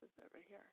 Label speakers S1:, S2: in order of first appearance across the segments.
S1: is over here.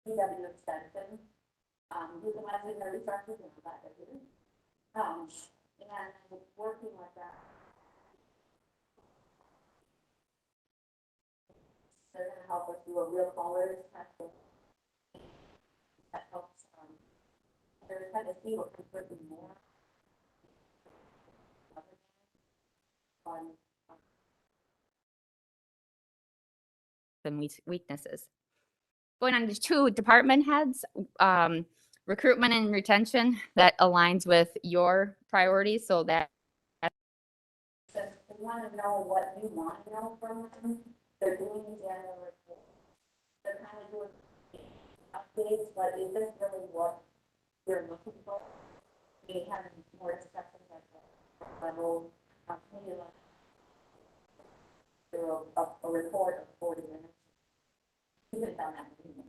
S1: PW extension, utilizing their resources and all that they do. And working with that. They're gonna help us do a real colors test that helps, they're trying to see what can put in more.
S2: And weaknesses. Going on to 2 department heads, recruitment and retention that aligns with your priorities. So that
S1: So we want to know what you want to know from them. They're doing the general report. They're kind of doing updates, but is this really what you're looking for? We have more discussions at the level, maybe like do a report of 40 minutes. You could have done that in the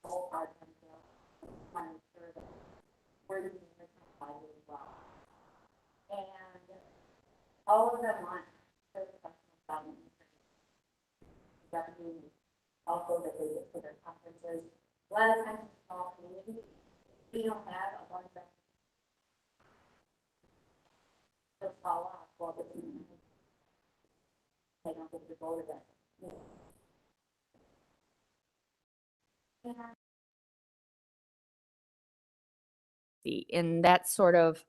S1: whole part of the sure that we're doing this as well. And all of them want their professional development. Definitely also that they get to their conferences. A lot of times in small communities, we don't have a bunch of just fall off while the team. They don't get to go to that.
S2: in that sort of,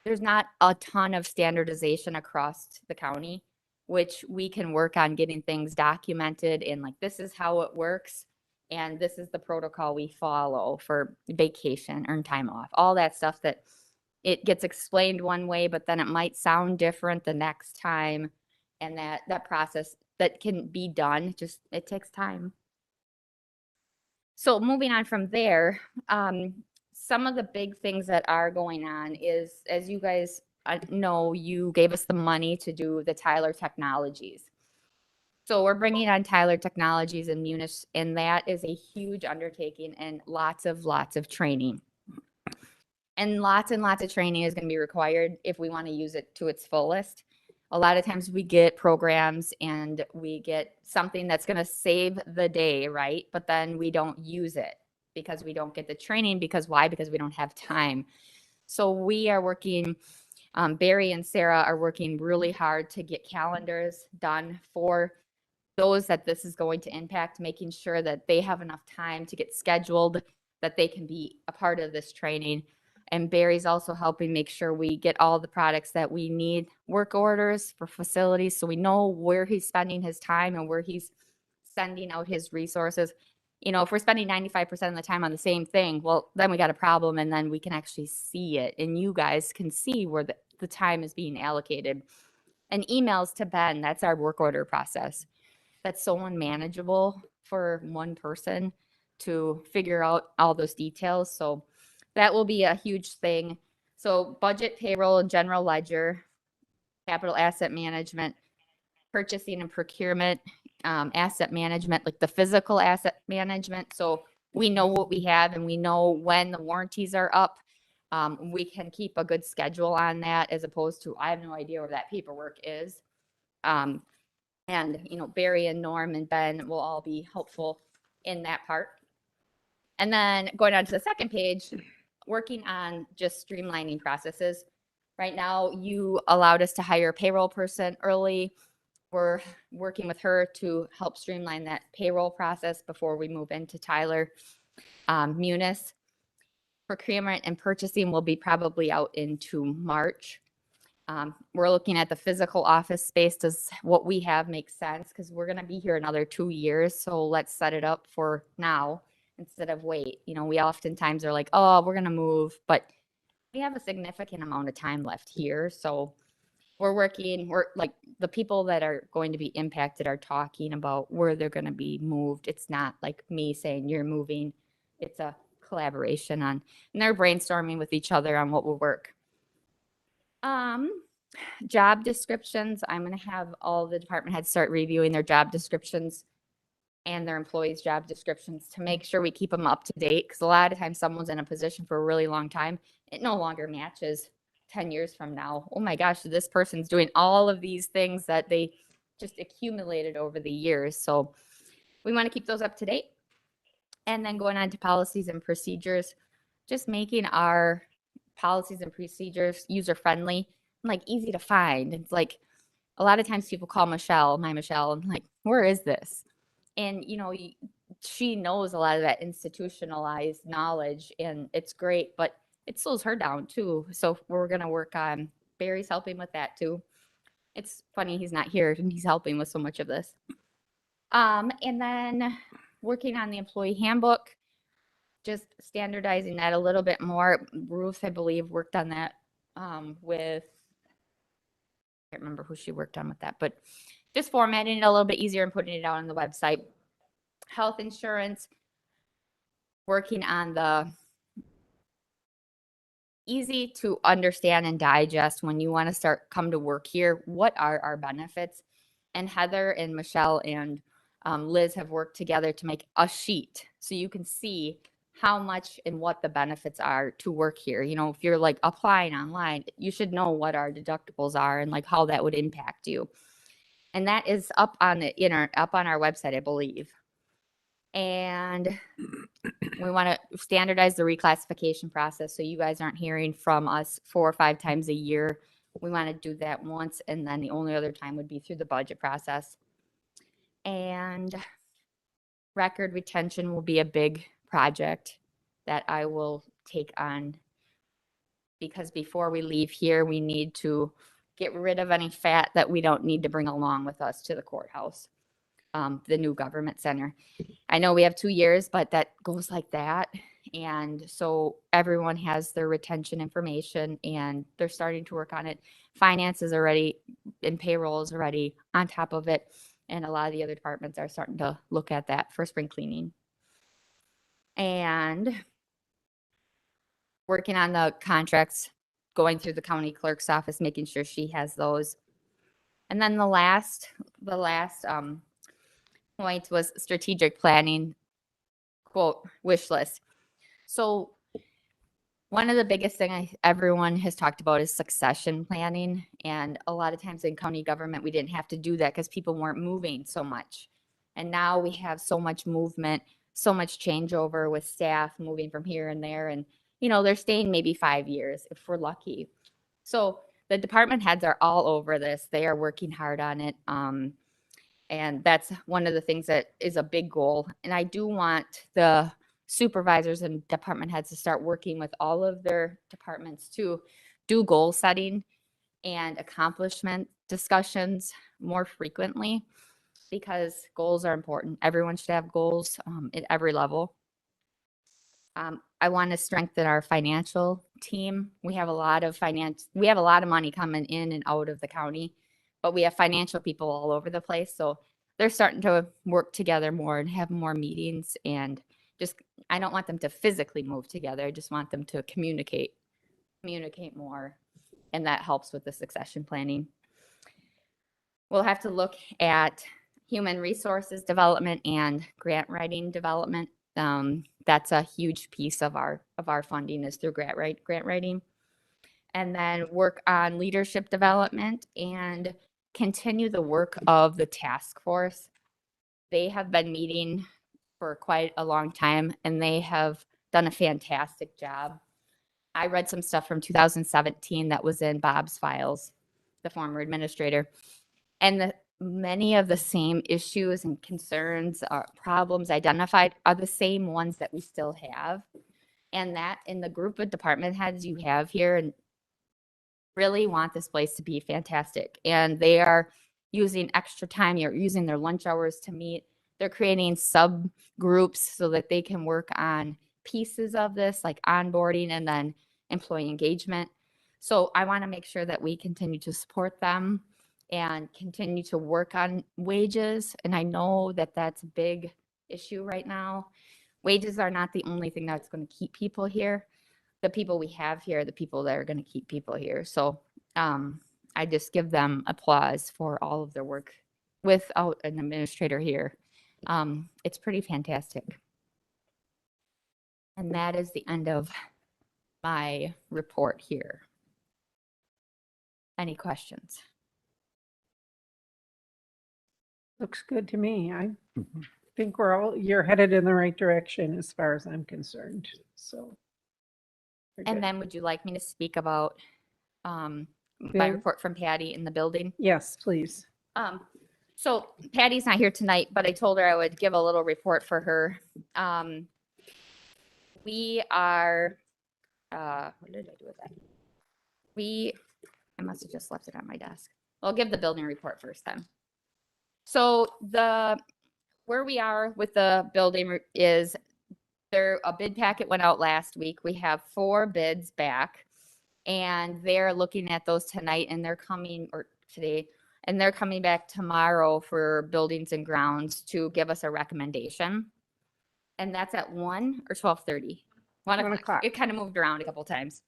S2: there's not a ton of standardization across the county, which we can work on getting things documented in, like, this is how it works. And this is the protocol we follow for vacation, earned time off, all that stuff that it gets explained one way, but then it might sound different the next time. And that process that can be done, just, it takes time. So moving on from there, some of the big things that are going on is, as you guys know, you gave us the money to do the Tyler Technologies. So we're bringing on Tyler Technologies in Munis, and that is a huge undertaking and lots of training. And lots of training is going to be required if we want to use it to its fullest. A lot of times we get programs and we get something that's going to save the day, right? But then we don't use it because we don't get the training. Because why? Because we don't have time. So we are working, Barry and Sarah are working really hard to get calendars done for those that this is going to impact, making sure that they have enough time to get scheduled, that they can be a part of this training. And Barry's also helping make sure we get all the products that we need, work orders for facilities, so we know where he's spending his time and where he's sending out his resources. You know, if we're spending 95% of the time on the same thing, well, then we got a problem, and then we can actually see it. And you guys can see where the time is being allocated. And emails to Ben, that's our work order process. That's so unmanageable for one person to figure out all those details. So that will be a huge thing. So budget, payroll, general ledger, capital asset management, purchasing and procurement, asset management, like the physical asset management. So we know what we have and we know when the warranties are up. We can keep a good schedule on that, as opposed to, I have no idea where that paperwork is. And, you know, Barry and Norm and Ben will all be helpful in that part. And then going on to the second page, working on just streamlining processes. Right now, you allowed us to hire a payroll person early. We're working with her to help streamline that payroll process before we move into Tyler. Munis, procurement and purchasing will be probably out into March. We're looking at the physical office space. Does what we have make sense? Because we're going to be here another 2 years. So let's set it up for now instead of wait. You know, we oftentimes are like, oh, we're going to move, but we have a significant amount of time left here. So we're like, the people that are going to be impacted are talking about where they're going to be moved. It's not like me saying you're moving. It's a collaboration and they're brainstorming with each other on what will work. Job descriptions. I'm going to have all the department heads start reviewing their job descriptions and their employees' job descriptions to make sure we keep them up to date. Because a lot of times someone's in a position for a really long time, it no longer matches 10 years from now. Oh my gosh, this person's doing all of these things that they just accumulated over the years. So we want to keep those up to date. And then going on to policies and procedures, just making our policies and procedures user-friendly, like easy to find. It's like a lot of times people call Michelle, my Michelle, and like, where is this? And she knows a lot of that institutionalized knowledge, and it's great, but it slows her down too. So we're gonna work on Barry's helping with that too. It's funny he's not here and he's helping with so much of this. And then working on the employee handbook, just standardizing that a little bit more. Ruth, I believe, worked on that with, I can't remember who she worked on with that, but just formatting it a little bit easier and putting it out on the website. Health insurance, working on the easy to understand and digest when you want to come to work here. What are our benefits? And Heather and Michelle and Liz have worked together to make a sheet so you can see how much and what the benefits are to work here. If you're like applying online, you should know what our deductibles are and like how that would impact you. And that is up on our website, I believe. And we want to standardize the reclassification process so you guys aren't hearing from us 4 or 5 times a year. We want to do that once, and then the only other time would be through the budget process. And record retention will be a big project that I will take on, because before we leave here, we need to get rid of any fat that we don't need to bring along with us to the courthouse, the new government center. I know we have 2 years, but that goes like that. And so everyone has their retention information and they're starting to work on it. Finance is already and payroll is already on top of it. And a lot of the other departments are starting to look at that for spring cleaning. And working on the contracts, going through the county clerk's office, making sure she has those. And then the last point was strategic planning, quote, wish list. So one of the biggest thing everyone has talked about is succession planning. And a lot of times in county government, we didn't have to do that because people weren't moving so much. And now we have so much movement, so much changeover with staff moving from here and there. And, they're staying maybe 5 years if we're lucky. So the department heads are all over this. They are working hard on it. And that's one of the things that is a big goal. And I do want the supervisors and department heads to start working with all of their departments to do goal setting and accomplishment discussions more frequently, because goals are important. Everyone should have goals at every level. I want to strengthen our financial team. We have a lot of money coming in and out of the county, but we have financial people all over the place. So they're starting to work together more and have more meetings, and I don't want them to physically move together. I just want them to communicate more. And that helps with the succession planning. We'll have to look at human resources development and grant writing development. That's a huge piece of our funding is through grant writing. And then work on leadership development and continue the work of the task force. They have been meeting for quite a long time and they have done a fantastic job. I read some stuff from 2017 that was in Bob's files, the former administrator. And many of the same issues and concerns or problems identified are the same ones that we still have. And that in the group of department heads you have here and really want this place to be fantastic. And they are using extra time, you're using their lunch hours to meet. They're creating subgroups so that they can work on pieces of this, like onboarding and then employee engagement. So I want to make sure that we continue to support them and continue to work on wages. And I know that that's a big issue right now. Wages are not the only thing that's going to keep people here. The people we have here are the people that are going to keep people here. So I just give them applause for all of their work without an administrator here. It's pretty fantastic. And that is the end of my report here. Any questions?
S3: Looks good to me. think you're headed in the right direction as far as I'm concerned, so. we're
S2: And
S3: good.
S2: then would you like me to speak about my
S3: Yeah.
S2: report from Patty in the building?
S3: Yes, please.
S2: So Patty's not here tonight, but I told her I would give a little report for her. We are, what did I do with that? I must have just left it on my desk. I'll give the building report first then. So where we are with the building is a bid packet went out last week. We have 4 bids back and they're looking at those tonight and they're coming, or today, and they're coming back tomorrow for buildings and grounds to give us a recommendation. And that's at 1 or 12:30. 1 o'clock. It kind of moved around a couple times.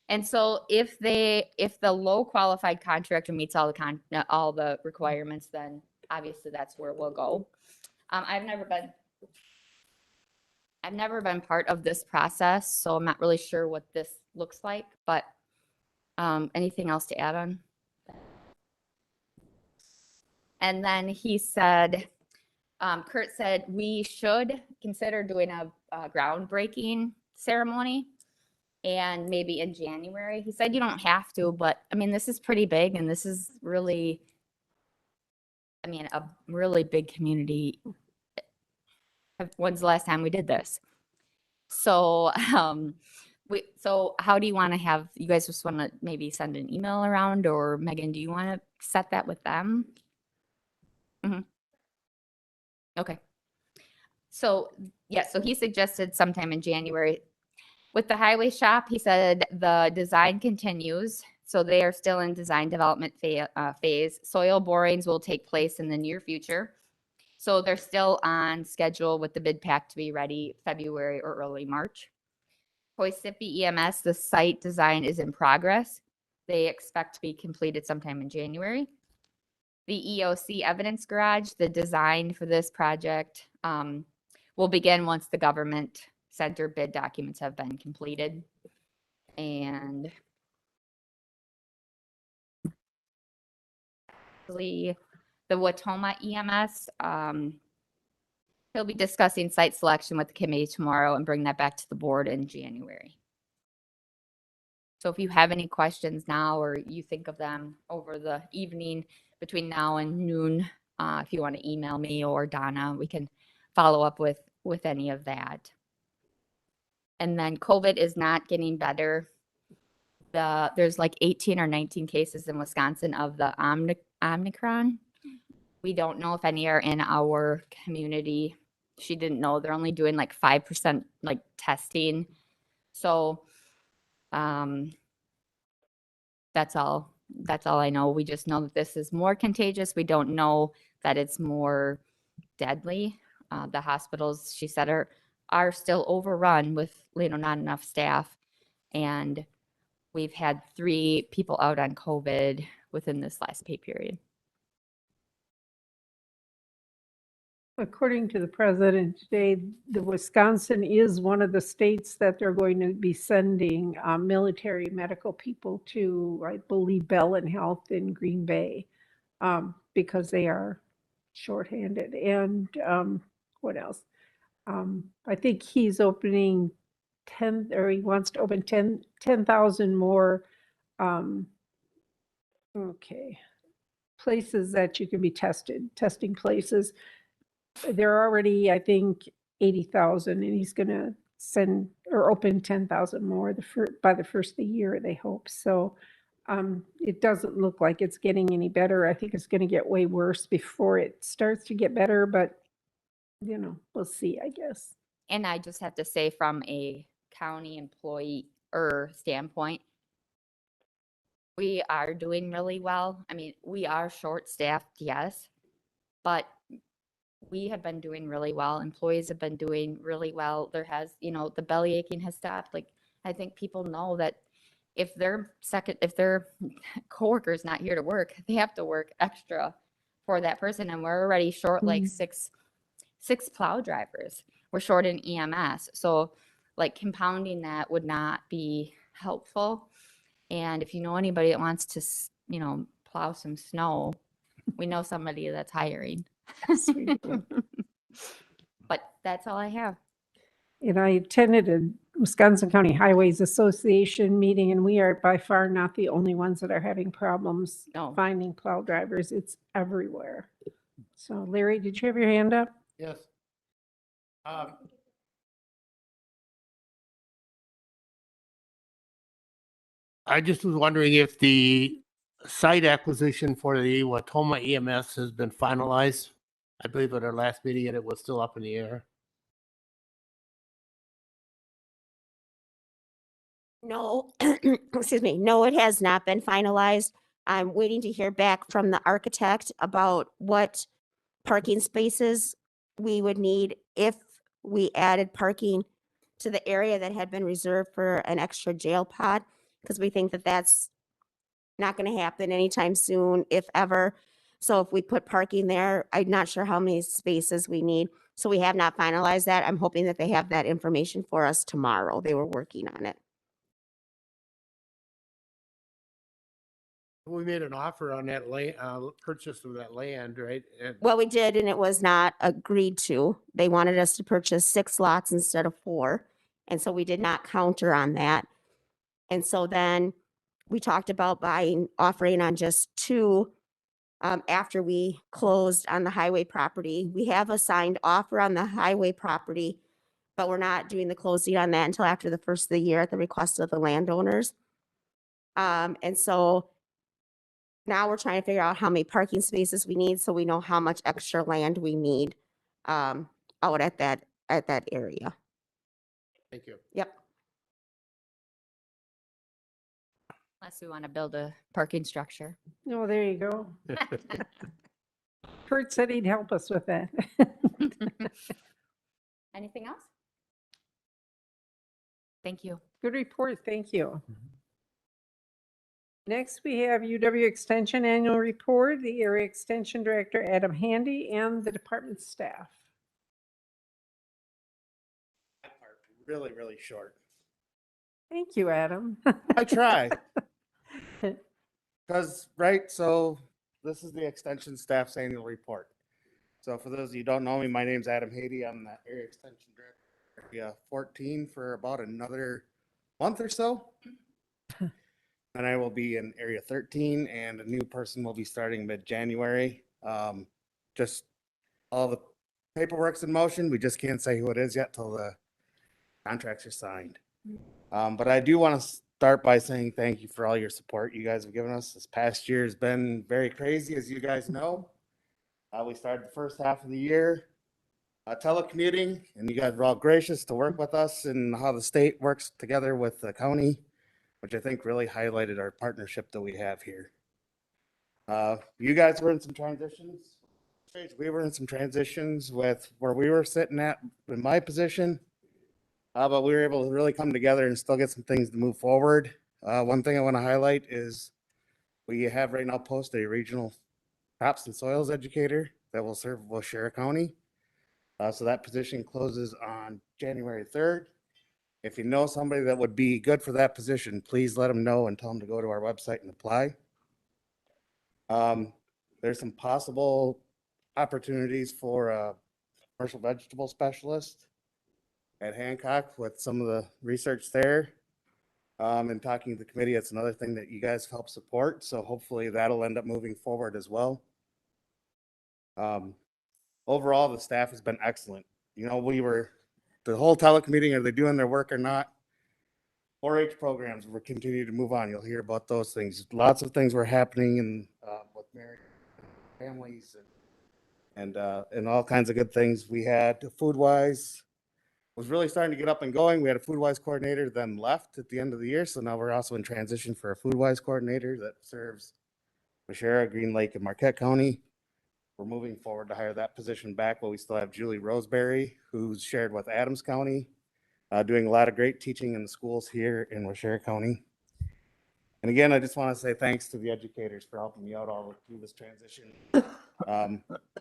S2: And so if the low qualified contractor meets all the requirements, then obviously that's where we'll go. I've never been part of this process, so I'm not really sure what this looks like, but anything else to add on? And then he said, Kurt said we should consider doing a groundbreaking ceremony and maybe in January. He said you don't have to, but I mean, this is pretty big and this is really, I mean, a really big community. When's the last time we did this? So, so how do you want to have, you guys just want to maybe send an email around, or Megan, do you want to set that with them? Okay. So, yeah, so he suggested sometime in January. With the highway shop, he said the design continues. So they are still in design development phase. Soil borings will take place in the near future. So they're still on schedule with the bid pack to be ready February or early March. Hoysippy EMS, the site design is in progress. They expect to be completed sometime in January. The EOC Evidence Garage, the design for this project will begin once the government center bid documents have been completed. And the Watoma EMS, he'll be discussing site selection with the committee tomorrow and bring that back to the board in January. So if you have any questions now, or you think of them over the evening between now and noon, if you want to email me or Donna, we can follow up with any of that. And then COVID is not getting better. There's like 18 or 19 cases in Wisconsin of the Omicron. We don't know if any are in our community. She didn't know. They're only doing like 5% like testing. So that's all I know. We just know that this is more contagious. We don't know that it's more deadly. The hospitals, she said, are still overrun with, not enough staff. And we've had 3 people out on COVID within this last pay period.
S3: According to the president today, the Wisconsin is one of the states that they're going to be sending military medical people to, I believe, Bell Health in Green Bay, because they are shorthanded. And what else? I think he's opening 10, or he wants to open 10,000 more places that you can be testing places. There are already, I think, 80,000, and he's going to send or open 10,000 more by the first of the year, they hope. So it doesn't look like it's getting any better. I think it's going to get way worse before it starts to get better, but we'll see, I guess.
S2: And I just have to say, from a county employee standpoint, we are doing really well. I mean, we are short-staffed, yes, but we have been doing really well. Employees have been doing really well. There has, the belly aching has stopped. Like, I think people know that if their coworker's not here to work, they have to work extra for that person. And we're already short like six plow drivers. We're short in EMS. So like compounding that would not be helpful. And if you know anybody that wants to, plow some snow, we know somebody that's hiring.
S3: Yes, we do.
S2: But that's all I have.
S3: And I attended a Wisconsin County Highways Association meeting, and we are by far not the only ones that are having problems
S2: No.
S3: finding plow drivers. It's everywhere. So Larry, did you have your hand up?
S4: Yes. I just was wondering if the site acquisition for the Watoma EMS has been finalized. I believe at our last meeting it was still up in the air.
S5: No, excuse me. No, it has not been finalized. I'm waiting to hear back from the architect about what parking spaces we would need if we added parking to the area that had been reserved for an extra jail pod, because we think that that's not going to happen anytime soon, if ever. So if we put parking there, I'm not sure how many spaces we need. So we have not finalized that. I'm hoping that they have that information for us tomorrow. They were working on it.
S4: We made an offer on that land, purchase of that land, right? And
S5: Well, we did, and it was not agreed to. They wanted us to purchase 6 lots instead of 4. And so we did not counter on that. And so then we talked about offering on just 2 after we closed on the highway property. We have a signed offer on the highway property, but we're not doing the closing on that until after the first of the year at the request of the landowners. And so now we're trying to figure out how many parking spaces we need so we know how much extra land we need out at that area.
S4: thank you.
S5: Yep.
S2: Unless we want to build a parking structure.
S3: Oh, there you go. Kurt said he'd help us with that.
S2: Anything else? Thank you.
S3: Good report, thank you. Next, we have UW Extension Annual Report, the Area Extension Director, Adam Handy, and the department staff.
S6: Really, really short.
S3: Thank you, Adam.
S6: I try. Because, right, so this is the extension staff's annual report. So for those of you who don't know me, my name's Adam Haiti. I'm the area extension director, area 14 for about another month or so. And I will be in area 13 and a new person will be starting mid-January. Just all the paperwork's in motion. We just can't say who it is yet till the contracts are signed. But I do want to start by saying thank you for all your support you guys have given us. This past year has been very crazy, as you guys know. We started the first half of the year telecommuting, and you guys were all gracious to work with us and how the state works together with the county, which I think really highlighted our partnership that we have here. You guys were in some transitions. We were in some transitions with where we were sitting at in my position. But we were able to really come together and still get some things to move forward. One thing I want to highlight is we have right now posted a regional crops and soils educator that will serve Waushara County. So that position closes on January 3rd. If you know somebody that would be good for that position, please let them know and tell them to go to our website and apply. There's some possible opportunities for a commercial vegetable specialist at Hancock with some of the research there. And talking to the committee, it's another thing that you guys help support. So hopefully that'll end up moving forward as well. Overall, the staff has been excellent. You know, the whole telecommuting, are they doing their work or not? 4-H programs will continue to move on. You'll hear about those things. Lots of things were happening in with married families and all kinds of good things. We had Foodwise was really starting to get up and going. We had a Foodwise coordinator, then left at the end of the year. So now we're also in transition for a Foodwise coordinator that serves Waushara, Green Lake, and Marquette County. We're moving forward to hire that position back, but we still have Julie Roseberry, who's shared with Adams County, doing a lot of great teaching in the schools here in Waushara County. And again, I just want to say thanks to the educators for helping me out all through this transition.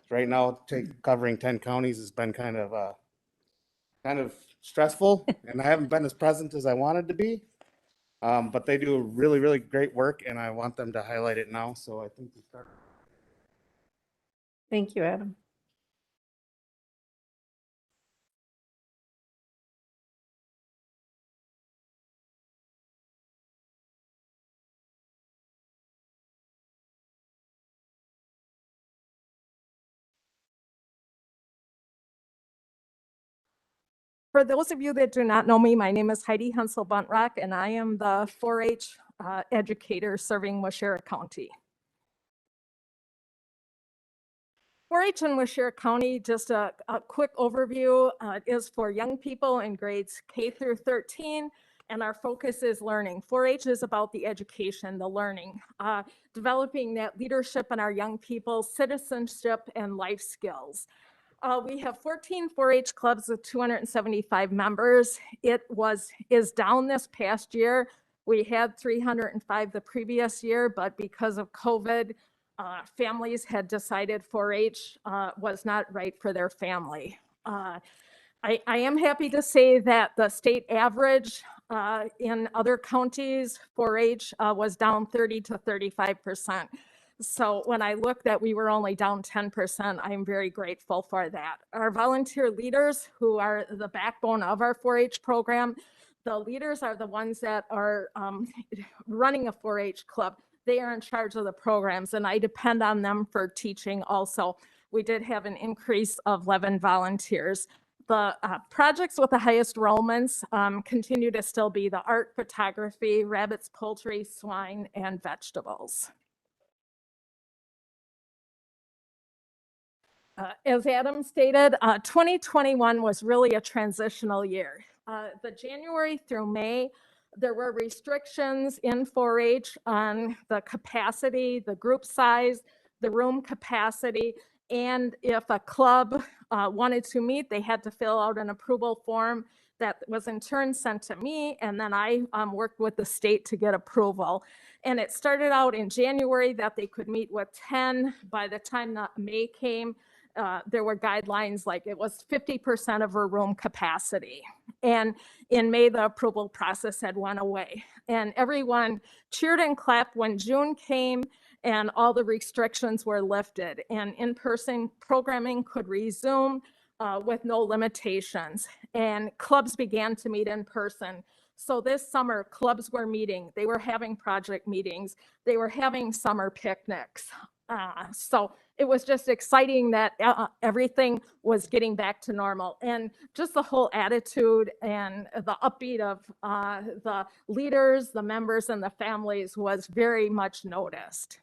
S6: Right now, covering 10 counties has been kind of stressful, and I haven't been as present as I wanted to be. But they do really, really great work, and I want them to highlight it now. So I think we start.
S3: Thank you, Adam.
S7: For those of you that do not know me, my name is Heidi Hensel Buntrock, and I am the 4-H educator serving Waushara County. 4-H in Waushara County, just a quick overview, is for young people in grades K through 13, and our focus is learning. 4-H is about the education, the learning, developing that leadership in our young people, citizenship, and life skills. We have 14 4-H clubs with 275 members. It is down this past year. We had 305 the previous year, but because of COVID, families had decided 4-H was not right for their family. I am happy to say that the state average in other counties 4-H was down 30 to 35%. So when I looked that we were only down 10%, I'm very grateful for that. Our volunteer leaders, who are the backbone of our 4-H program, the leaders are the ones that are running a 4-H club. They are in charge of the programs, and I depend on them for teaching also. We did have an increase of 11 volunteers. The projects with the highest enrollments continue to still be the art, photography, rabbits, poultry, swine, and vegetables. As Adam stated, 2021 was really a transitional year. The January through May, there were restrictions in 4-H on the capacity, the group size, the room capacity, and if a club wanted to meet, they had to fill out an approval form that was in turn sent to me, and then I worked with the state to get approval. And it started out in January that they could meet with 10. By the time that May came, there were guidelines like it was 50% of her room capacity. And in May, the approval process had went away. And everyone cheered and clapped when June came and all the restrictions were lifted and in-person programming could resume with no limitations. And clubs began to meet in person. So this summer, clubs were meeting. They were having project meetings. They were having summer picnics. So it was just exciting that everything was getting back to normal. And just the whole attitude and the upbeat of the leaders, the members, and the families was very much noticed.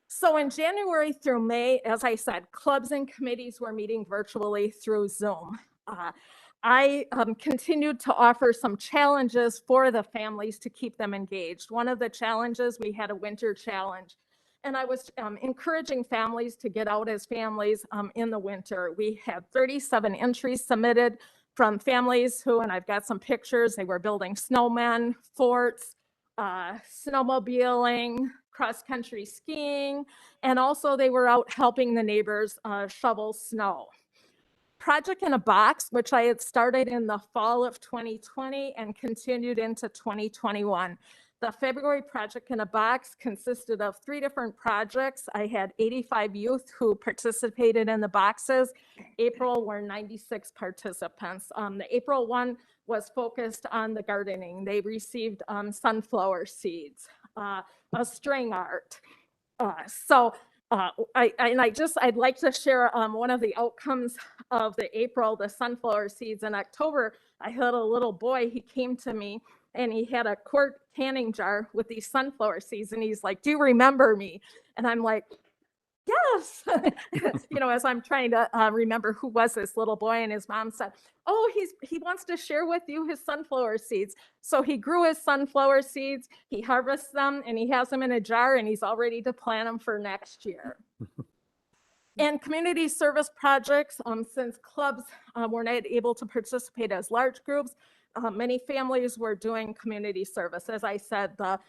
S7: So in January through May, as I said, clubs and committees were meeting virtually through Zoom. I continued to offer some challenges for the families to keep them engaged. One of the challenges, we had a winter challenge, and I was encouraging families to get out as families in the winter. We had 37 entries submitted from families who, and I've got some pictures, they were building snowmen, forts, snowmobiling, cross-country skiing, and also they were out helping the neighbors shovel snow. Project in a Box, which I had started in the fall of 2020 and continued into 2021. The February Project in a Box consisted of 3 different projects. I had 85 youth who participated in the boxes. April were 96 participants. The April one was focused on the gardening. They received sunflower seeds, a string art. I'd like to share one of the outcomes of the April, the sunflower seeds. In October, I had a little boy, he came to me and he had a quart canning jar with these sunflower seeds. And he's like, "Do you remember me?" And I'm like, "Yes." You know, as I'm trying to remember who was this little boy, and his mom said, "Oh, he wants to share with you his sunflower seeds." So he grew his sunflower seeds, he harvests them, and he has them in a jar, and he's all ready to plant them for next year. And community service projects, since clubs were not able to participate as large groups, many families were doing community service. As I said, the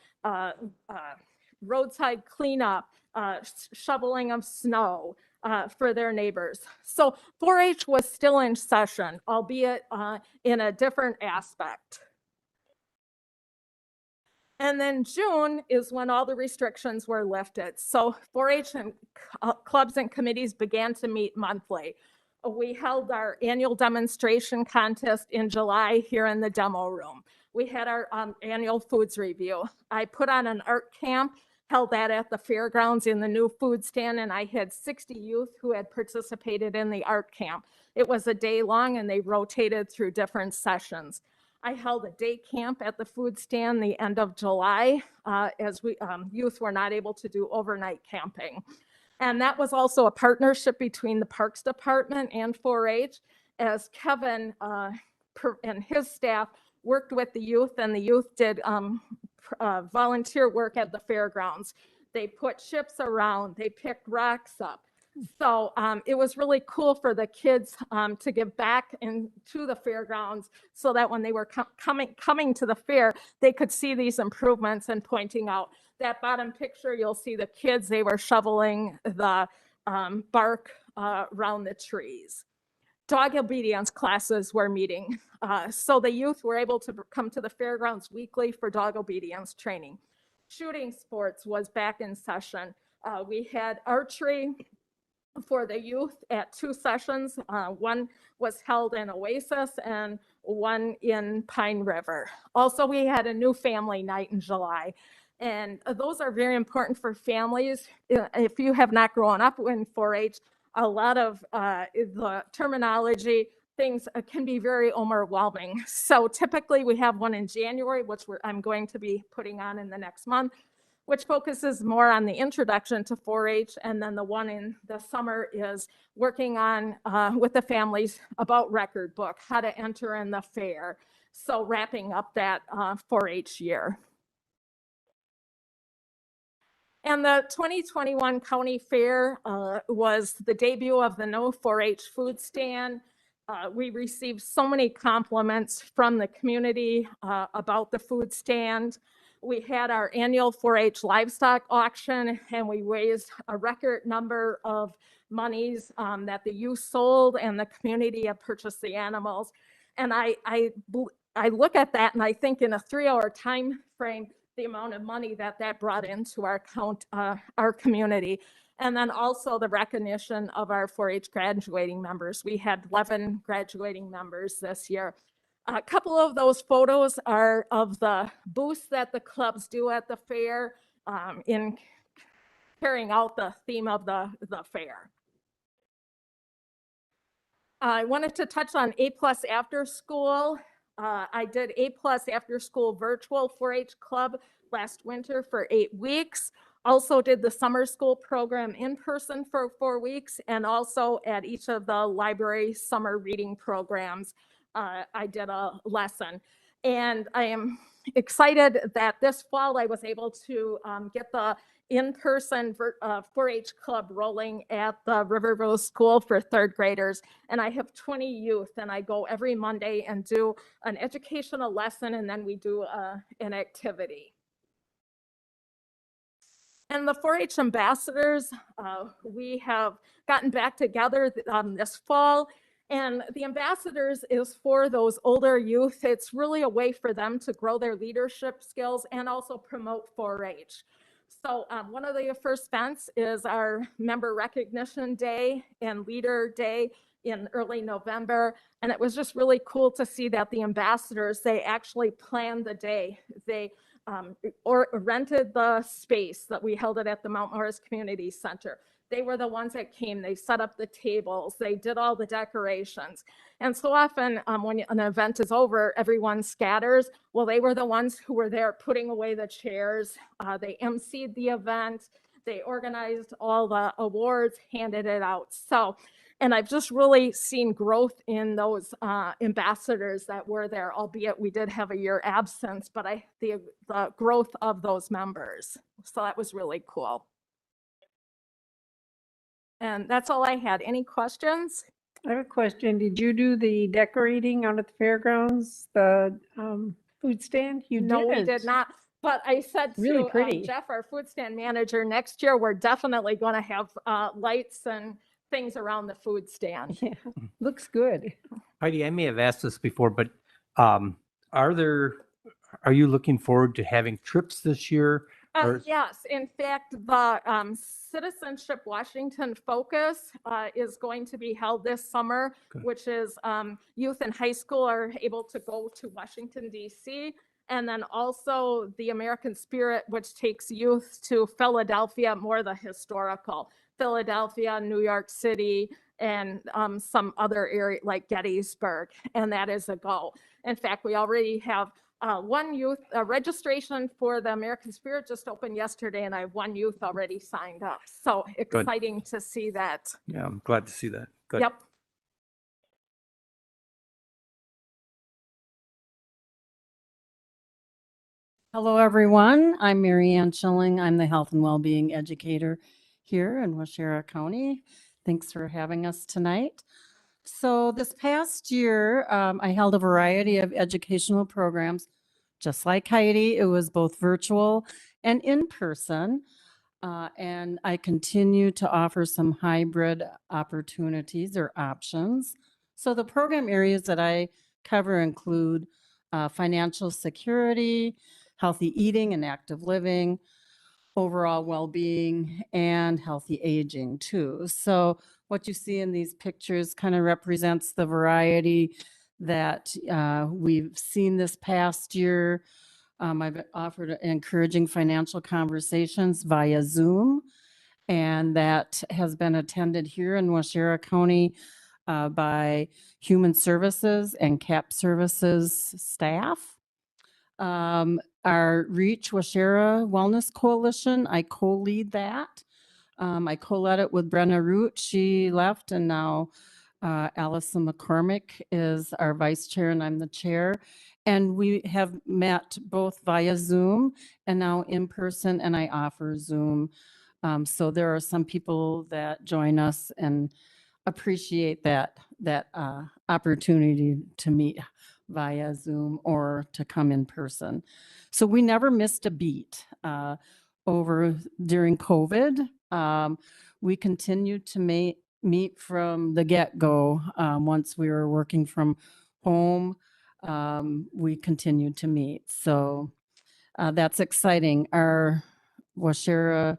S7: roadside cleanup, shoveling of snow for their neighbors. So 4-H was still in session, albeit in a different aspect. And then June is when all the restrictions were lifted. So 4-H and clubs and committees began to meet monthly. We held our annual demonstration contest in July here in the demo room. We had our annual foods review. I put on an art camp held that at the fairgrounds in the new food stand, and I had 60 youth who had participated in the art camp. It was a day long and they rotated through different sessions. I held a day camp at the food stand the end of July as we youth were not able to do overnight camping. And that was also a partnership between the Parks Department and 4-H, as Kevin and his staff worked with the youth, and the youth did volunteer work at the fairgrounds. They put chips around, they picked rocks up. So it was really cool for the kids to give back into the fairgrounds, so that when they were coming to the fair, they could see these improvements and pointing out. That bottom picture, you'll see the kids, they were shoveling the bark around the trees. Dog obedience classes were meeting. So the youth were able to come to the fairgrounds weekly for dog obedience training. Shooting sports was back in session. We had archery for the youth at 2 sessions. One was held in Oasis and one in Pine River. Also, we had a new family night in July. And those are very important for families. If you have not grown up in 4-H, a lot of the terminology, things can be very overwhelming. So typically we have one in January, which I'm going to be putting on in the next month, which focuses more on the introduction to 4-H. And then the one in the summer is working on with the families about record book, how to enter in the fair. So wrapping up that 4-H year. And the 2021 County Fair was the debut of the No 4-H food stand. We received so many compliments from the community about the food stand. We had our annual 4-H livestock auction, and we raised a record number of monies that the youth sold, and the community have purchased the animals. And I look at that and I think in a 3-hour time frame, the amount of money that brought into our community. And then also the recognition of our 4-H graduating members. We had 11 graduating members this year. A couple of those photos are of the booths that the clubs do at the fair in carrying out the theme of the fair. I wanted to touch on A+ after school. I did A+ after school virtual 4-H club last winter for 8 weeks. Also did the summer school program in person for 4 weeks, and also at each of the library summer reading programs, I did a lesson. And I am excited that this fall I was able to get the in-person 4-H club rolling at the Riverview School for 3rd graders. And I have 20 youth, and I go every Monday and do an educational lesson, and then we do an activity. And the 4-H ambassadors, we have gotten back together this fall. And the ambassadors is for those older youth. It's really a way for them to grow their leadership skills and also promote 4-H. So one of the first events is our Member Recognition Day and Leader Day in early November. And it was just really cool to see that the ambassadors, they actually planned the day. They rented the space that we held it at the Mount Morris Community Center. They were the ones that came, they set up the tables, they did all the decorations. And so often when an event is over, everyone scatters. Well, they were the ones who were there putting away the chairs. They emceed the event. They organized all the awards, handed it out. So, and I've just really seen growth in those ambassadors that were there, albeit we did have a year absence, but the growth of those members. So that was really cool. And that's all I had. Any questions?
S3: I have a question. Did you do the decorating out at the fairgrounds, the food stand? You didn't.
S7: No, we did not. But I said
S3: Really
S7: to
S3: pretty.
S7: Jeff, our food stand manager, next year, we're definitely going to have lights and things around the food stand.
S3: Yeah, looks good.
S8: Heidi, I may have asked this before, but are you looking forward to having trips this year? Or-
S7: Yes, in fact, the Citizenship Washington Focus is going to be held this summer,
S8: Good.
S7: which is youth in high school are able to go to Washington, D.C. And then also the American Spirit, which takes youth to Philadelphia, more the historical, Philadelphia, New York City, and some other area like Gettysburg. And that is a go. In fact, we already have one youth registration for the American Spirit just opened yesterday, and I have one youth already signed up. So exciting to see that.
S8: Yeah, I'm glad to see that. Good.
S7: Yep.
S9: Hello, everyone. I'm Mary Ann Schilling. I'm the Health and Wellbeing Educator here in Waushara County. Thanks for having us tonight. So this past year, I held a variety of educational programs. Just like Heidi, it was both virtual and in person. And I continue to offer some hybrid opportunities or options. So the program areas that I cover include financial security, healthy eating and active living, overall well-being, and healthy aging too. So what you see in these pictures kind of represents the variety that we've seen this past year. I've offered encouraging financial conversations via Zoom, and that has been attended here in Waushara County by Human Services and CAP Services staff. Our Reach Waushara Wellness Coalition, I co-lead that. I co-led it with Brenna Root. She left, and now Allison McCormick is our vice chair, and I'm the chair. And we have met both via Zoom and now in person, and I offer Zoom. So there are some people that join us and appreciate that opportunity to meet via Zoom or to come in person. So we never missed a beat over during COVID. We continued to meet from the get-go. Once we were working from home, we continued to meet. So that's exciting. Our Waushara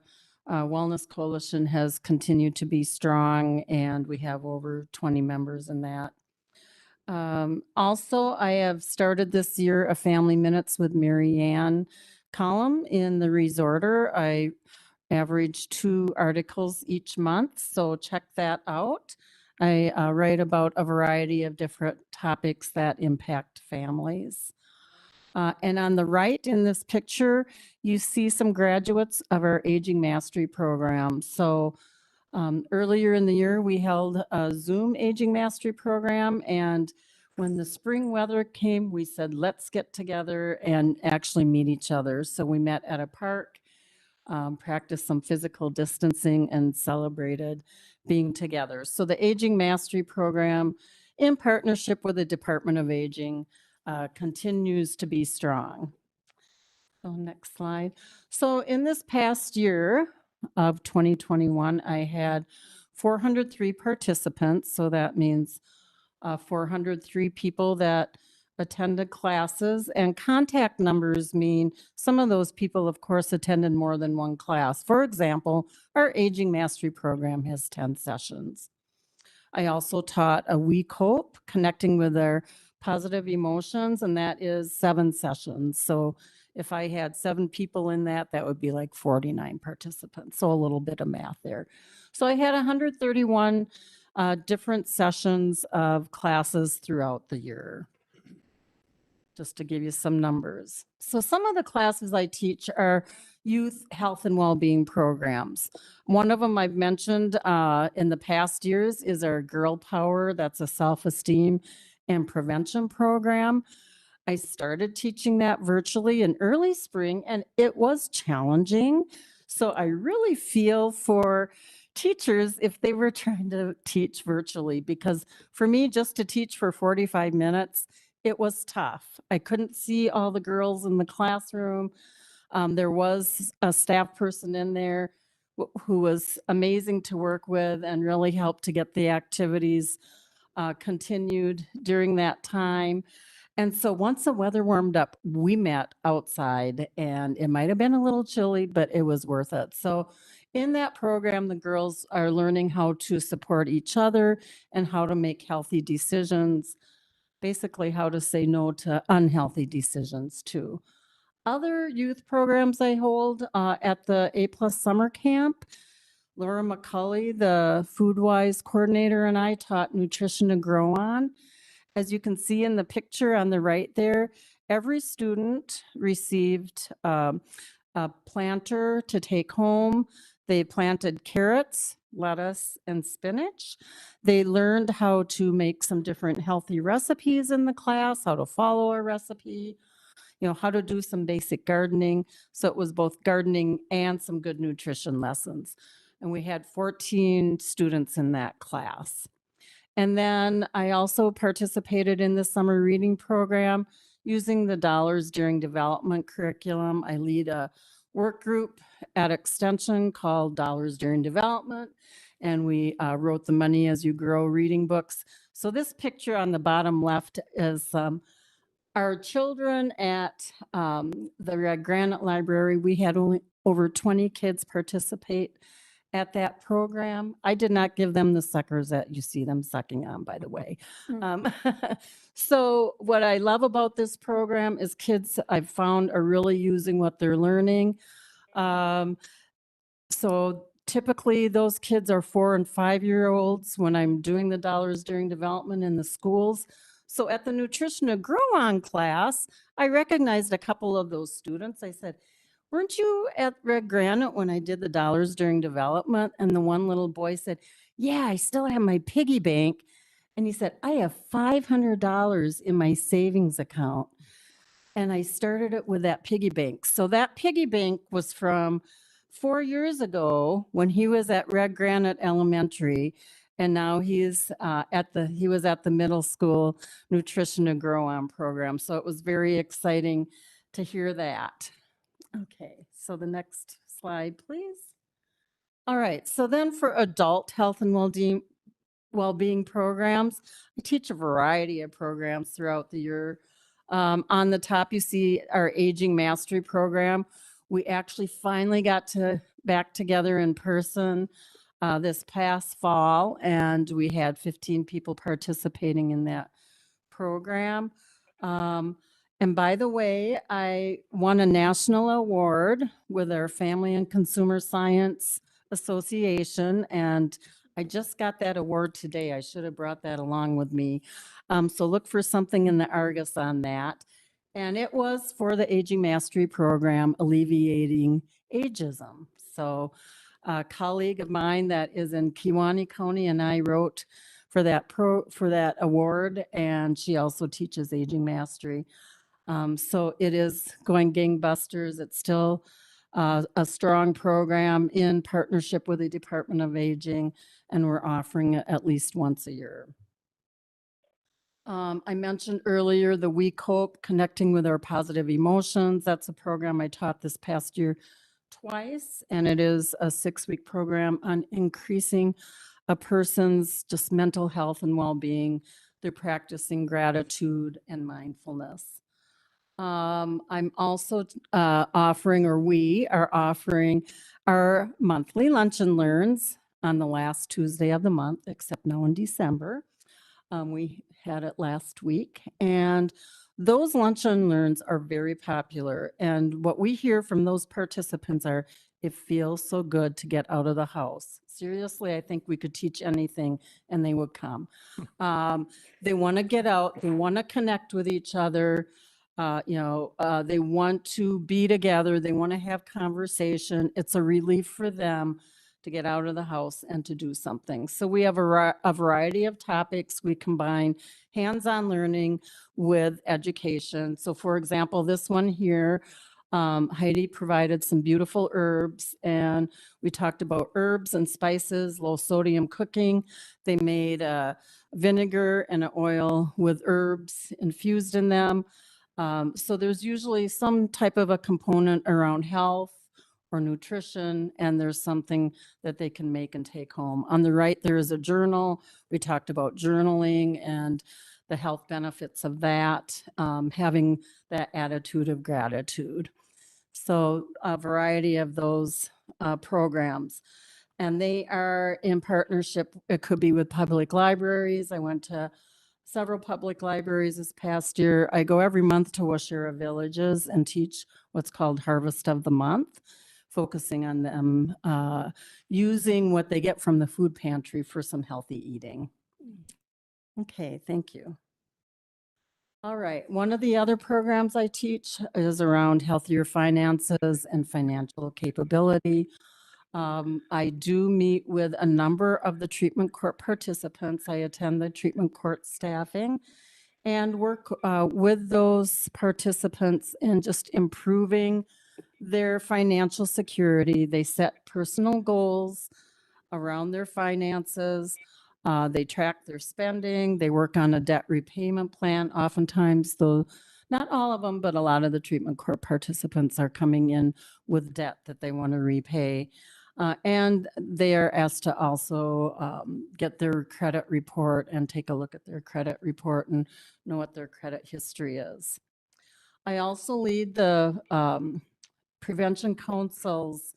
S9: Wellness Coalition has continued to be strong, and we have over 20 members in that. Also, I have started this year a Family Minutes with Mary Ann column in the Resorter. I average 2 articles each month, so check that out. I write about a variety of different topics that impact families. And on the right in this picture, you see some graduates of our Aging Mastery program. So earlier in the year, we held a Zoom Aging Mastery program. And when the spring weather came, we said, let's get together and actually meet each other. So we met at a park, practiced some physical distancing, and celebrated being together. So the Aging Mastery program, in partnership with the Department of Aging, continues to be strong. So next slide. So in this past year of 2021, I had 403 participants. So that means 403 people that attended classes, and contact numbers mean some of those people, of course, attended more than one class. For example, our Aging Mastery program has 10 sessions. I also taught a We Cope, connecting with our positive emotions, and that is 7 sessions. So if I had 7 people in that, that would be like 49 participants. So a little bit of math there. So I had 131 different sessions of classes throughout the year, just to give you some numbers. So some of the classes I teach are youth health and well-being programs. One of them I've mentioned in the past years is our Girl Power. That's a self-esteem and prevention program. I started teaching that virtually in early spring, and it was challenging. So I really feel for teachers if they were trying to teach virtually, because for me, just to teach for 45 minutes, it was tough. I couldn't see all the girls in the classroom. There was a staff person in there who was amazing to work with and really helped to get the activities continued during that time. And so once the weather warmed up, we met outside, and it might have been a little chilly, but it was worth it. So in that program, the girls are learning how to support each other and how to make healthy decisions. basically how to say no to unhealthy decisions too. Other youth programs I hold at the A+ Summer Camp, Laura McCulley, the Foodwise coordinator, and I taught nutrition to grow on. As you can see in the picture on the right there, every student received a planter to take home. They planted carrots, lettuce, and spinach. They learned how to make some different healthy recipes in the class, how to follow a recipe, how to do some basic gardening. So it was both gardening and some good nutrition lessons. And we had 14 students in that class. And then I also participated in the summer reading program using the Dollars During Development curriculum. I lead a work group at Extension called Dollars During Development, and we wrote the Money as You Grow reading books. So this picture on the bottom left is our children at the Red Granite Library. We had only over 20 kids participate at that program. I did not give them the suckers that you see them sucking on, by the way. So what I love about this program is kids I've found are really using what they're learning. So typically those kids are 4 and 5-year-olds when I'm doing the Dollars During Development in the schools. So at the Nutrition to Grow On class, I recognized a couple of those students. I said, weren't you at Red Granite when I did the Dollars During Development? And the one little boy said, yeah, I still have my piggy bank. And he said, I have $500 in my savings account. And I started it with that piggy bank. So that piggy bank was from 4 years ago when he was at Red Granite Elementary. And now he was at the middle school Nutrition to Grow On program. So it was very exciting to hear that. Okay, so the next slide, please. All right, so then for adult health and well-being programs, I teach a variety of programs throughout the year. On the top, you see our Aging Mastery program. We actually finally got back together in person this past fall, and we had 15 people participating in that program. And by the way, I won a national award with our Family and Consumer Science Association, and I just got that award today. I should have brought that along with me. So look for something in the Argus on that. And it was for the Aging Mastery Program, Alleviating Ageism. So a colleague of mine that is in Kewaunee County and I wrote for that award, and she also teaches Aging Mastery. So it is going gangbusters. It's still a strong program in partnership with the Department of Aging, and we're offering it at least once a year. I mentioned earlier the We Cope, Connecting with Our Positive Emotions. That's a program I taught this past year twice, and it is a 6-week program on increasing a person's just mental health and well-being through practicing gratitude and mindfulness. I'm also we are offering our monthly Lunch and Learns on the last Tuesday of the month, except now in December. We had it last week, and those Lunch and Learns are very popular. And what we hear from those participants are, it feels so good to get out of the house. Seriously, I think we could teach anything and they would come. They want to get out, they want to connect with each other. They want to be together. They want to have conversation. It's a relief for them to get out of the house and to do something. So we have a variety of topics. We combine hands-on learning with education. So for example, this one here, Heidi provided some beautiful herbs, and we talked about herbs and spices, low sodium cooking. They made a vinegar and an oil with herbs infused in them. So there's usually some type of a component around health or nutrition, and there's something that they can make and take home. On the right, there is a journal. We talked about journaling and the health benefits of that, having that attitude of gratitude. So a variety of those programs. And they are in partnership. It could be with public libraries. I went to several public libraries this past year. I go every month to Waushara villages and teach what's called Harvest of the Month, focusing on them using what they get from the food pantry for some healthy eating. Okay, thank you. All right, one of the other programs I teach is around healthier finances and financial capability. I do meet with a number of the treatment court participants. I attend the treatment court staffing and work with those participants in just improving their financial security. They set personal goals around their finances. They track their spending. They work on a debt repayment plan. Oftentimes, though, not all of them, but a lot of the treatment court participants are coming in with debt that they want to repay. And they are asked to also get their credit report and take a look at their credit report and know what their credit history is. I also lead the Prevention Council's,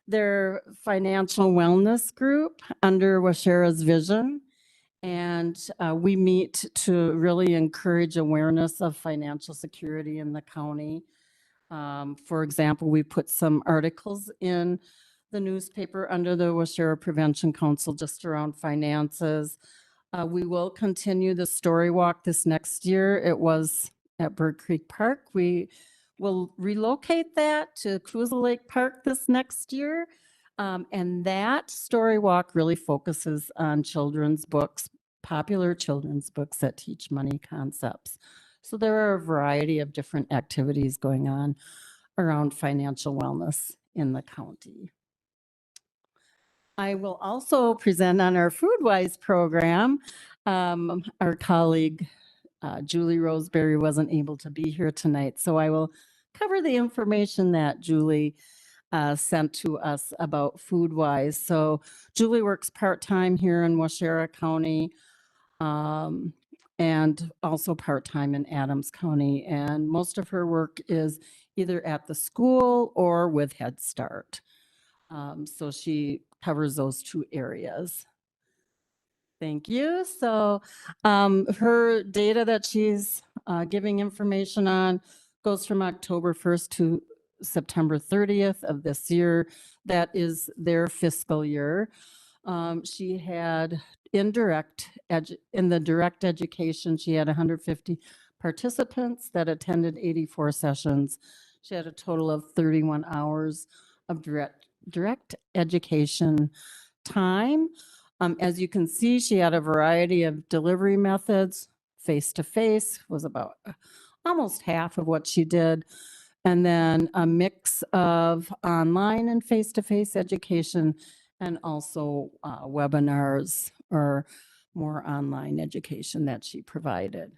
S9: their financial wellness group under Waushara's vision. And we meet to really encourage awareness of financial security in the county. For example, we put some articles in the newspaper under the Waushara Prevention Council just around finances. We will continue the story walk this next year. It was at Bird Creek Park. We will relocate that to Cruiser Lake Park this next year. And that story walk really focuses on children's books, popular children's books that teach money concepts. So there are a variety of different activities going on around financial wellness in the county. I will also present on our Foodwise program. Our colleague, Julie Roseberry, wasn't able to be here tonight, so I will cover the information that Julie sent to us about Foodwise. So Julie works part-time here in Waushara County, and also part-time in Adams County. And most of her work is either at the school or with Head Start. So she covers those two areas. Thank you. So her data that she's giving information on goes from October 1st to September 30th of this year. That is their fiscal year. She had in the direct education, she had 150 participants that attended 84 sessions. She had a total of 31 hours of direct education time. As you can see, she had a variety of delivery methods. Face-to-face was about almost half of what she did. And then a mix of online and face-to-face education, and also webinars or more online education that she provided.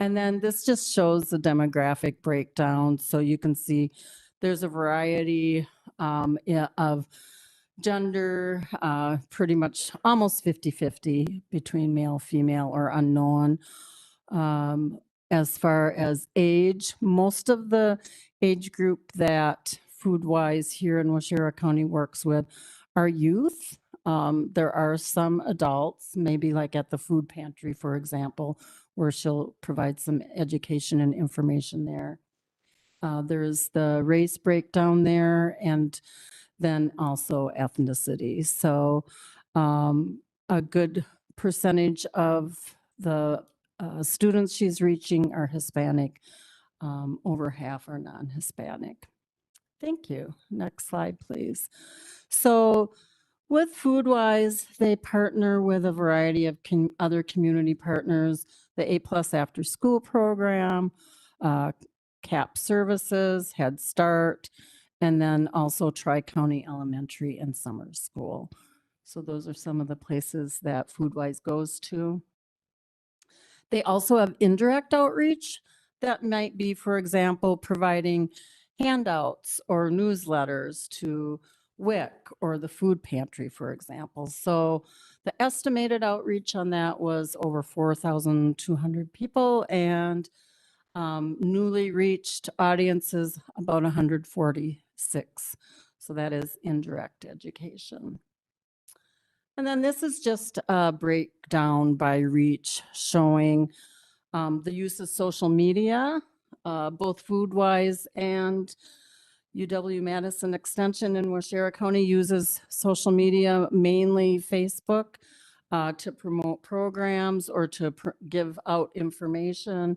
S9: And then this just shows the demographic breakdown. So you can see there's a variety of gender, pretty much almost 50-50 between male, female, or unknown. As far as age, most of the age group that Foodwise here in Waushara County works with are youth. There are some adults, maybe like at the food pantry, for example, where she'll provide some education and information there. There's the race breakdown there, and then also ethnicity. So a good percentage of the students she's reaching are Hispanic. Over half are non-Hispanic. Thank you. Next slide, please. So with Foodwise, they partner with a variety of other community partners, the A+ After School program, CAP Services, Head Start, and then also Tri-County Elementary and Summer School. So those are some of the places that Foodwise goes to. They also have indirect outreach that might be, for example, providing handouts or newsletters to WIC or the food pantry, for example. So the estimated outreach on that was over 4,200 people, and newly reached audiences about 146. So that is indirect education. And then this is just a breakdown by reach showing the use of social media, both Foodwise and UW-Madison Extension in Waushara County uses social media, mainly Facebook, to promote programs or to give out information.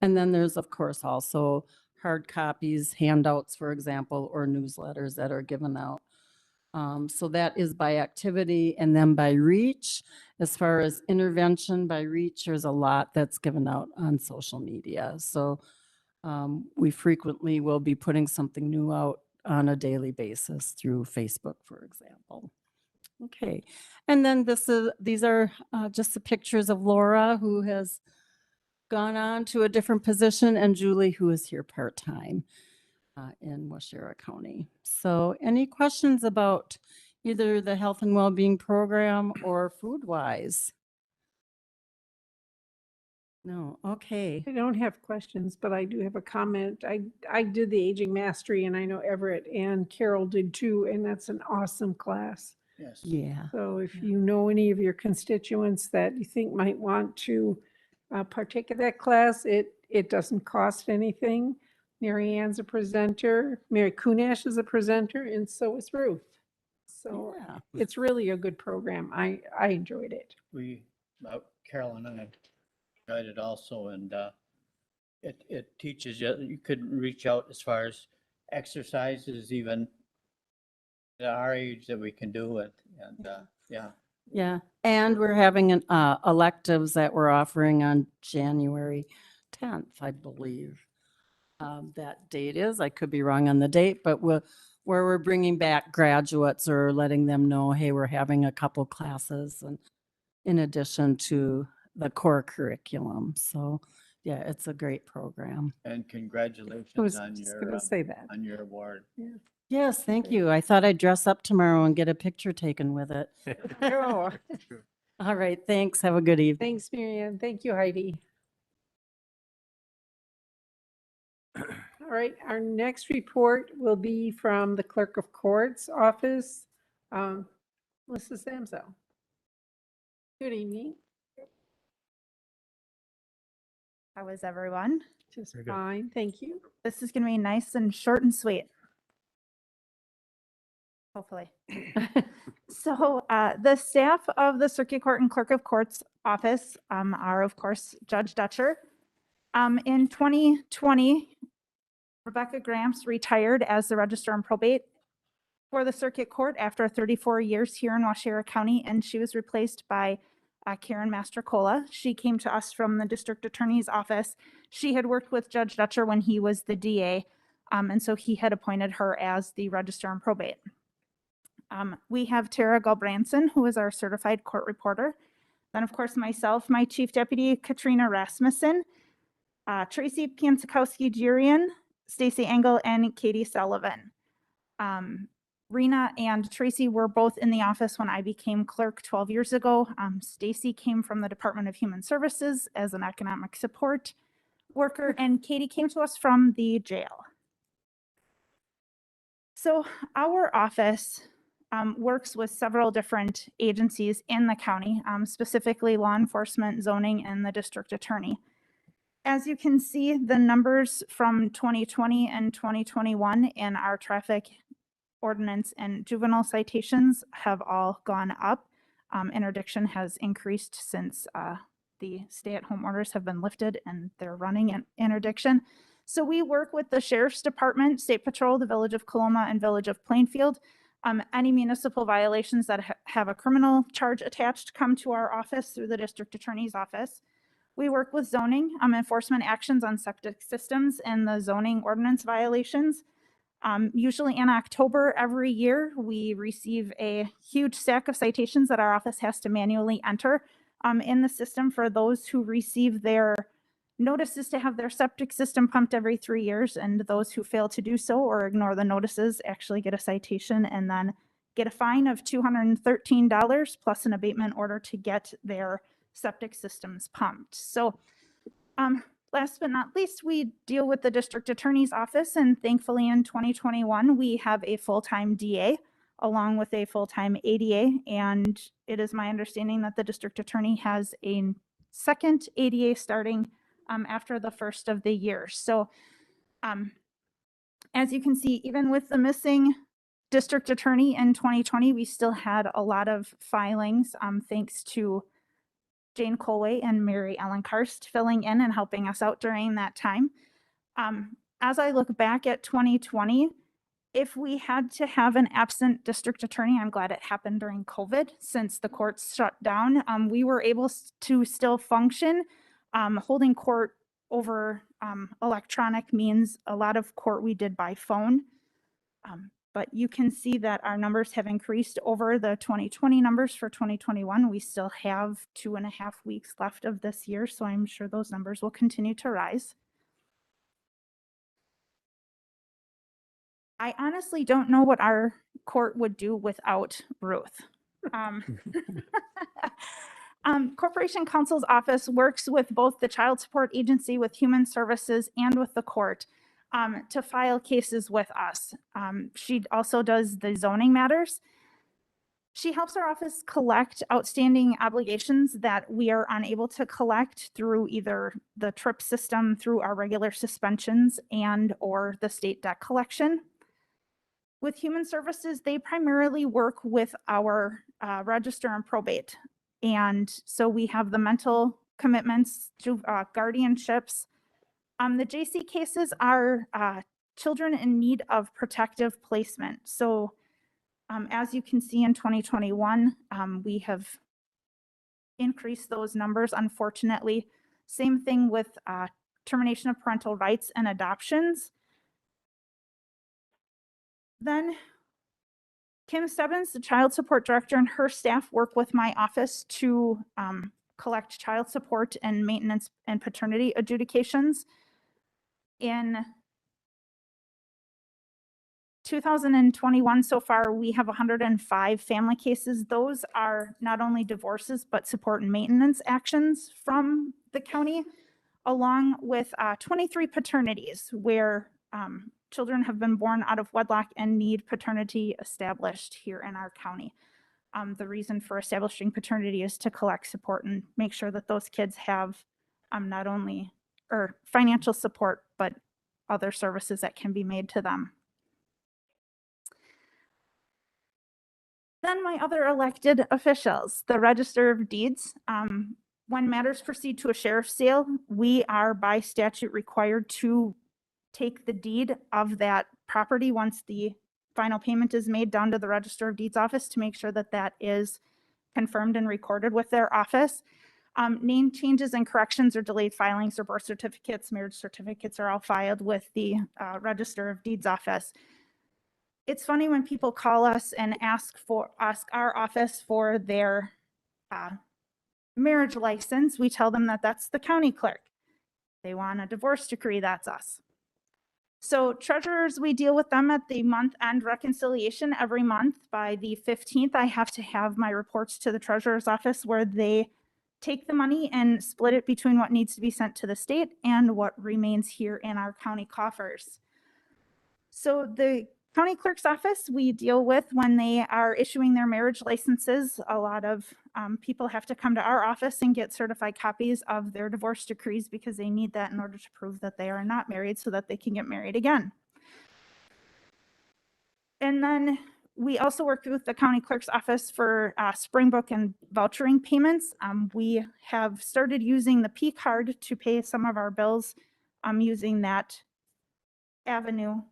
S9: And then there's, of course, also hard copies, handouts, for example, or newsletters that are given out. So that is by activity and then by reach. As far as intervention by reach, there's a lot that's given out on social media. So we frequently will be putting something new out on a daily basis through Facebook, for example. Okay, and then these are just the pictures of Laura, who has gone on to a different position, and Julie, who is here part-time in Waushara County. So any questions about either the health and well-being program or Foodwise? No, okay.
S3: I don't have questions, but I do have a comment. I did the aging mastery, and I know Everett and Carol did too, and that's an awesome class.
S8: Yes.
S9: Yeah.
S3: So if
S9: Yeah.
S3: you know any of your constituents that you think might want to partake of that class, it doesn't cost anything. Mary Ann's a presenter, Mary Kunash is a presenter, and so is Ruth. So
S9: Yeah.
S3: it's really a good program. I enjoyed it.
S10: Carol and I tried it also, and it teaches you, you could reach out as far as exercises, even at our age that we can do it, and yeah.
S9: Yeah, and we're having an electives that we're offering on January 10th, I believe. That date is, I could be wrong on the date, but where we're bringing back graduates or letting them know, hey, we're having a couple classes and in addition to the core curriculum. So yeah, it's a great program.
S10: And
S3: I
S10: congratulations
S3: was
S10: on
S3: just
S10: your,
S3: going to say that.
S10: on your award.
S9: Yes, thank
S3: Great.
S9: you. I thought I'd dress up tomorrow and get a picture taken with it.
S3: Oh,
S9: All right, thanks. Have a good evening.
S3: thanks, Marianne. Thank you, Heidi. All right, our next report will be from the Clerk of Court's office, Melissa Samso. Good evening.
S11: How is everyone?
S3: Just
S4: Very good.
S3: fine, thank you.
S11: This is going to be nice and short and sweet. Hopefully. So the staff of the Circuit Court and Clerk of Court's office are, of course, Judge Dutcher. In 2020, Rebecca Gramps retired as the Register and Probate for the Circuit Court after 34 years here in Waushara County, and she was replaced by Karen Mastrocola. She came to us from the District Attorney's Office. She had worked with Judge Dutcher when he was the DA, and so he had appointed her as the Register and Probate. We have Tara Galbranson, who is our certified court reporter. Then, of course, myself, my Chief Deputy, Katrina Rasmussen, Tracy Pianzakowski-Jirian, Stacy Engel, and Katie Sullivan. Rena and Tracy were both in the office when I became clerk 12 years ago. Stacy came from the Department of Human Services as an economic support worker, and Katie came to us from the jail. So our office works with several different agencies in the county, specifically law enforcement, zoning, and the district attorney. As you can see, the numbers from 2020 and 2021 in our traffic ordinance and juvenile citations have all gone up. Interdiction has increased since the stay-at-home orders have been lifted and they're running in interdiction. So we work with the Sheriff's Department, State Patrol, the Village of Coloma, and Village of Plainfield. Any municipal violations that have a criminal charge attached come to our office through the District Attorney's Office. We work with zoning, enforcement actions on septic systems and the zoning ordinance violations. Usually in October every year, we receive a huge stack of citations that our office has to manually enter in the system for those who receive their notices to have their septic system pumped every 3 years, and those who fail to do so or ignore the notices actually get a citation and then get a fine of $213 plus an abatement order to get their septic systems pumped. So last but not least, we deal with the district attorney's office, and thankfully in 2021, we have a full-time DA. along with a full-time ADA. And it is my understanding that the district attorney has a second ADA starting after the first of the year. So as you can see, even with the missing district attorney in 2020, we still had a lot of filings thanks to Jane Colway and Mary Ellen Karst filling in and helping us out during that time. As I look back at 2020, if we had to have an absent district attorney, I'm glad it happened during COVID since the courts shut down. We were able to still function. Holding court over electronic means a lot of court we did by phone. But you can see that our numbers have increased over the 2020 numbers for 2021. We still have 2.5 weeks left of this year, so I'm sure those numbers will continue to rise. I honestly don't know what our court would do without Ruth. Corporation Counsel's office works with both the Child Support Agency, with Human Services, and with the court to file cases with us. She also does the zoning matters. She helps our office collect outstanding obligations that we are unable to collect through either the TRIP system, through our regular suspensions, and or the state debt collection. With Human Services, they primarily work with our register and probate. And so we have the mental commitments to guardianships. The JC cases are children in need of protective placement. So as you can see in 2021, we have increased those numbers, unfortunately. Same thing with termination of parental rights and adoptions. Then Kim Stebbins, the child support director, and her staff work with my office to collect child support and maintenance and paternity adjudications. In 2021 so far, we have 105 family cases. Those are not only divorces, but support and maintenance actions from the county, along with 23 paternities where children have been born out of wedlock and need paternity established here in our county. The reason for establishing paternity is to collect support and make sure that those kids have not only financial support, but other services that can be made to them. Then my other elected officials, the Register of Deeds. When matters proceed to a sheriff's sale, we are by statute required to take the deed of that property once the final payment is made down to the Register of Deeds office to make sure that that is confirmed and recorded with their office. Name changes and corrections or delayed filings or birth certificates, marriage certificates are all filed with the Register of Deeds office. It's funny when people call us and ask our office for their marriage license. We tell them that that's the county clerk. They want a divorce decree, that's us. So treasurers, we deal with them at the month-end reconciliation every month. By the 15th, I have to have my reports to the treasurer's office where they take the money and split it between what needs to be sent to the state and what remains here in our county coffers. So the county clerk's office, we deal with when they are issuing their marriage licenses. A lot of people have to come to our office and get certified copies of their divorce decrees because they need that in order to prove that they are not married so that they can get married again. And then we also work with the county clerk's office for Springbrook and vouchering payments. We have started using the P card to pay some of our bills using that avenue.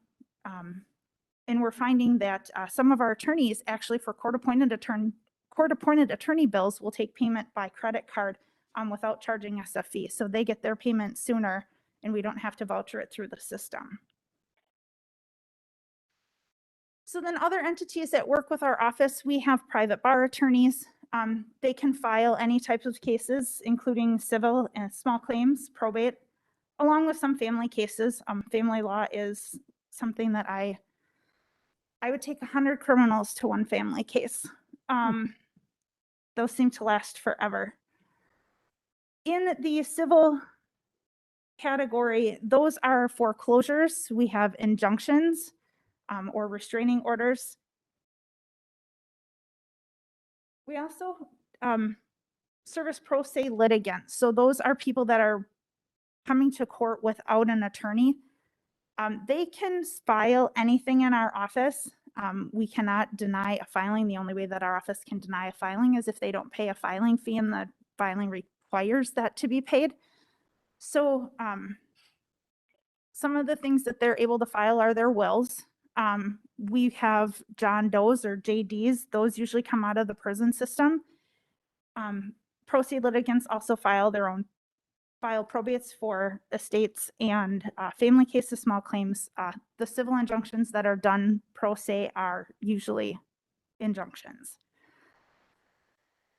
S11: And we're finding that some of our attorneys actually for court-appointed attorney bills will take payment by credit card without charging us a fee. So they get their payment sooner and we don't have to voucher it through the system. So then other entities that work with our office, we have private bar attorneys. They can file any types of cases, including civil and small claims, probate, along with some family cases. Family law is something that I would take 100 criminals to one family case. Those seem to last forever. In the civil category, those are foreclosures. We have injunctions or restraining orders. We also service pro se litigants. So those are people that are coming to court without an attorney. They can file anything in our office. We cannot deny a filing. The only way that our office can deny a filing is if they don't pay a filing fee, and the filing requires that to be paid. So some of the things that they're able to file are their wills. We have John Doe's or JD's. Those usually come out of the prison system. Pro se litigants also file probates for estates and family cases, small claims. The civil injunctions that are done pro se are usually injunctions.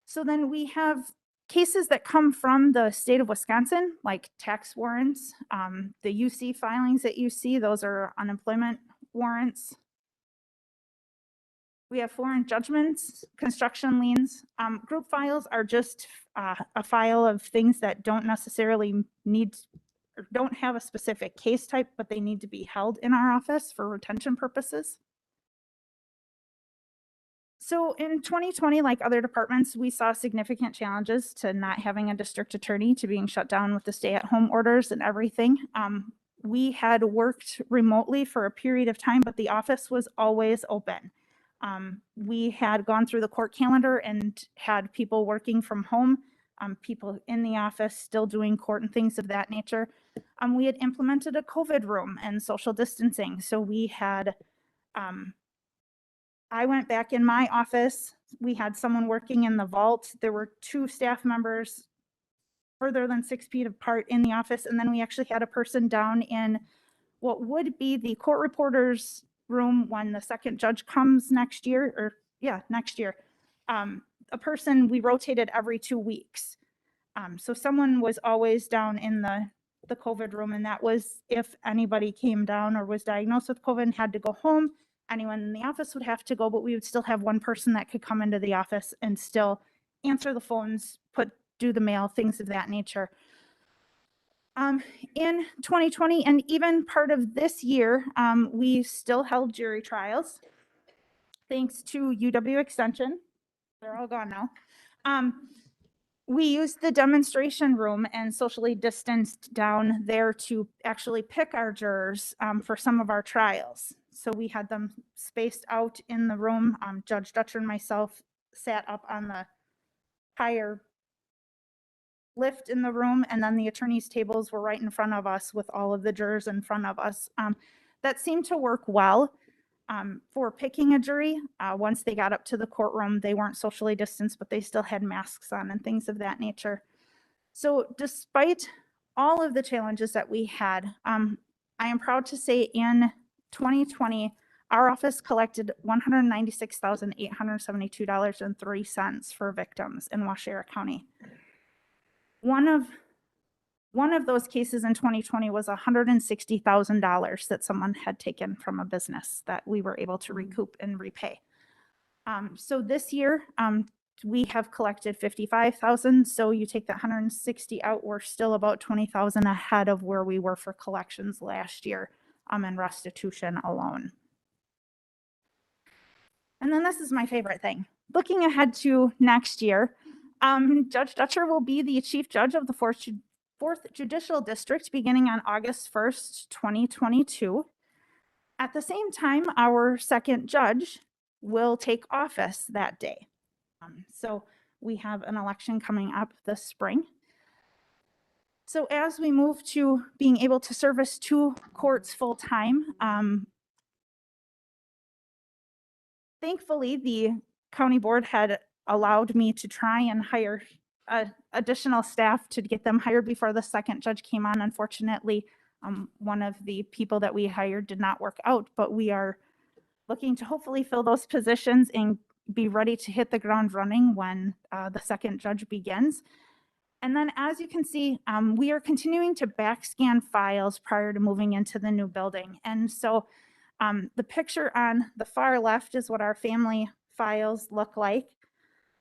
S11: So then we have cases that come from the state of Wisconsin, like tax warrants. The UC filings that you see, those are unemployment warrants. We have foreign judgments, construction liens. Group files are just a file of things that don't necessarily need or don't have a specific case type, but they need to be held in our office for retention purposes. So in 2020, like other departments, we saw significant challenges to not having a district attorney, to being shut down with the stay-at-home orders and everything. We had worked remotely for a period of time, but the office was always open. We had gone through the court calendar and had people working from home, people in the office still doing court and things of that nature. We had implemented a COVID room and social distancing. So we had, I went back in my office. We had someone working in the vault. There were 2 staff members further than 6 feet apart in the office. And then we actually had a person down in what would be the court reporter's room when the second judge comes next year, or next year. A person, we rotated every 2 weeks. So someone was always down in the COVID room, and that was if anybody came down or was diagnosed with COVID and had to go home. Anyone in the office would have to go, but we would still have one person that could come into the office and still answer the phones, do the mail, things of that nature. In 2020 and even part of this year, we still held jury trials. Thanks to UW Extension. They're all gone now. We used the demonstration room and socially distanced down there to actually pick our jurors for some of our trials. So we had them spaced out in the room. Judge Dutcher and myself sat up on the higher lift in the room, and then the attorney's tables were right in front of us with all of the jurors in front of us. That seemed to work well for picking a jury. Once they got up to the courtroom, they weren't socially distanced, but they still had masks on and things of that nature. So despite all of the challenges that we had, I am proud to say in 2020, our office collected $196,872.03 for victims in Waushara County. One of those cases in 2020 was $160,000 that someone had taken from a business that we were able to recoup and repay. So this year, we have collected 55,000. So you take that 160 out, we're still about 20,000 ahead of where we were for collections last year, and restitution alone. And then this is my favorite thing. Looking ahead to next year, Judge Dutcher will be the chief judge of the Fourth Judicial District beginning on August 1st, 2022. At the same time, our second judge will take office that day. So we have an election coming up this spring. So as we move to being able to service 2 courts full time, thankfully the county board had allowed me to try and hire additional staff to get them hired before the second judge came on. Unfortunately, one of the people that we hired did not work out, but we are looking to hopefully fill those positions and be ready to hit the ground running when the second judge begins. And then as you can see, we are continuing to backscan files prior to moving into the new building. And so the picture on the far left is what our family files look like.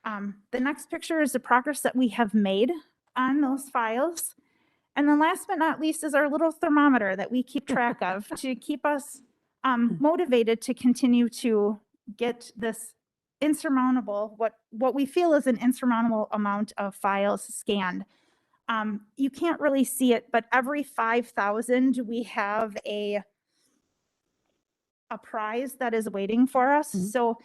S11: The next picture is the progress that we have made on those files. And then last but not least is our little thermometer that we keep track of to keep us motivated to continue to get this insurmountable, what we feel is an insurmountable amount of files scanned. You can't really see it, but every 5,000, we have a prize that is waiting for us.
S3: Mhm.
S11: So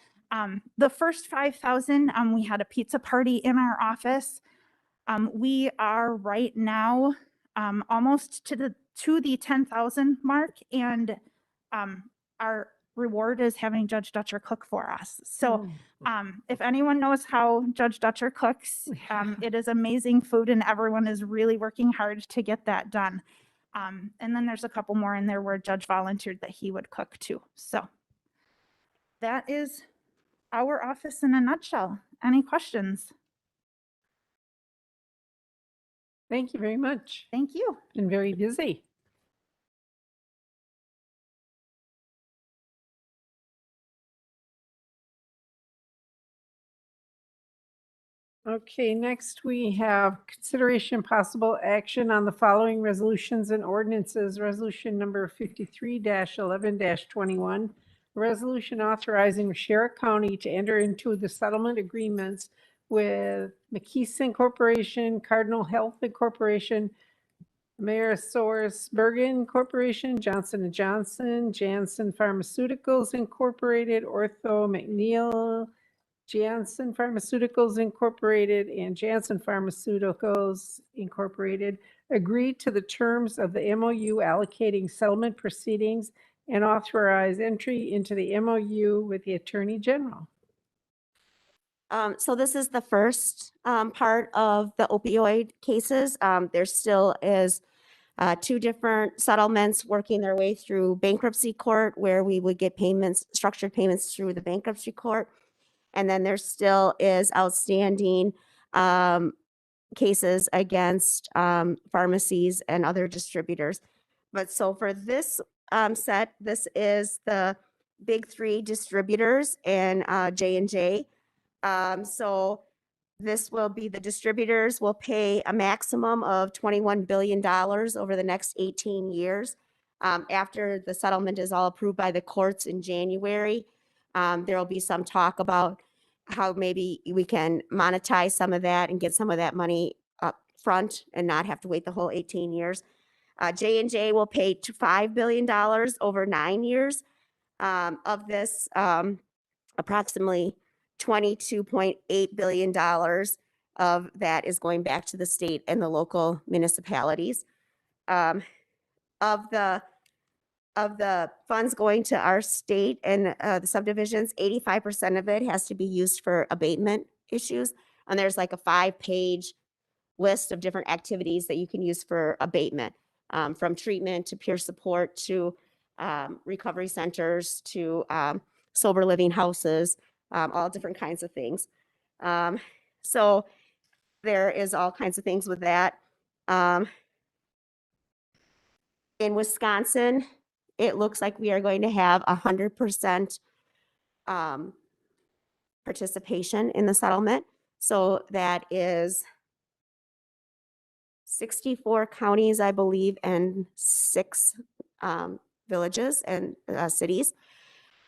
S11: the first 5,000, we had a pizza party in our office. We are right now almost to the 10,000 mark, and our reward is having Judge Dutcher cook for us. So if anyone knows how Judge Dutcher cooks, it is amazing food, and everyone is really working hard to get that done. And then there's a couple more in there where Judge volunteered that he would cook too. So that is our office in a nutshell. Any questions?
S3: Thank you very much.
S11: Thank you.
S3: Been very busy. Okay, next we have consideration possible action on the following resolutions and ordinances. Resolution number 53-11-21. A resolution authorizing Waushara County to enter into the settlement agreements with McKeeson Corporation, Cardinal Health Corporation, Bergen Corporation, Johnson & Johnson, Janssen Pharmaceuticals Incorporated, Ortho McNeil, Janssen Pharmaceuticals Incorporated, and Janssen Pharmaceuticals Incorporated agreed to the terms of the MOU allocating settlement proceedings and authorize entry into the MOU with the Attorney General.
S5: So this is the first part of the opioid cases. There still is 2 different settlements working their way through bankruptcy court, where we would get payments, structured payments through the bankruptcy court. And then there still is outstanding cases against pharmacies and other distributors. But so for this set, this is the big 3 distributors and J&J. So this will be, the distributors will pay a maximum of $21 billion over the next 18 years. After the settlement is all approved by the courts in January, there will be some talk about how maybe we can monetize some of that and get some of that money up front and not have to wait the whole 18 years. J&J will pay to $5 billion over 9 years. Of this, approximately $22.8 billion of that is going back to the state and the local municipalities. Of the funds going to our state and the subdivisions, 85% of it has to be used for abatement issues. And there's like a 5-page list of different activities that you can use for abatement, from treatment to peer support to recovery centers to sober living houses, all different kinds of things. So there is all kinds of things with that. In Wisconsin, it looks like we are going to have 100% participation in the settlement. So that is 64 counties, I believe, and 6 villages and cities,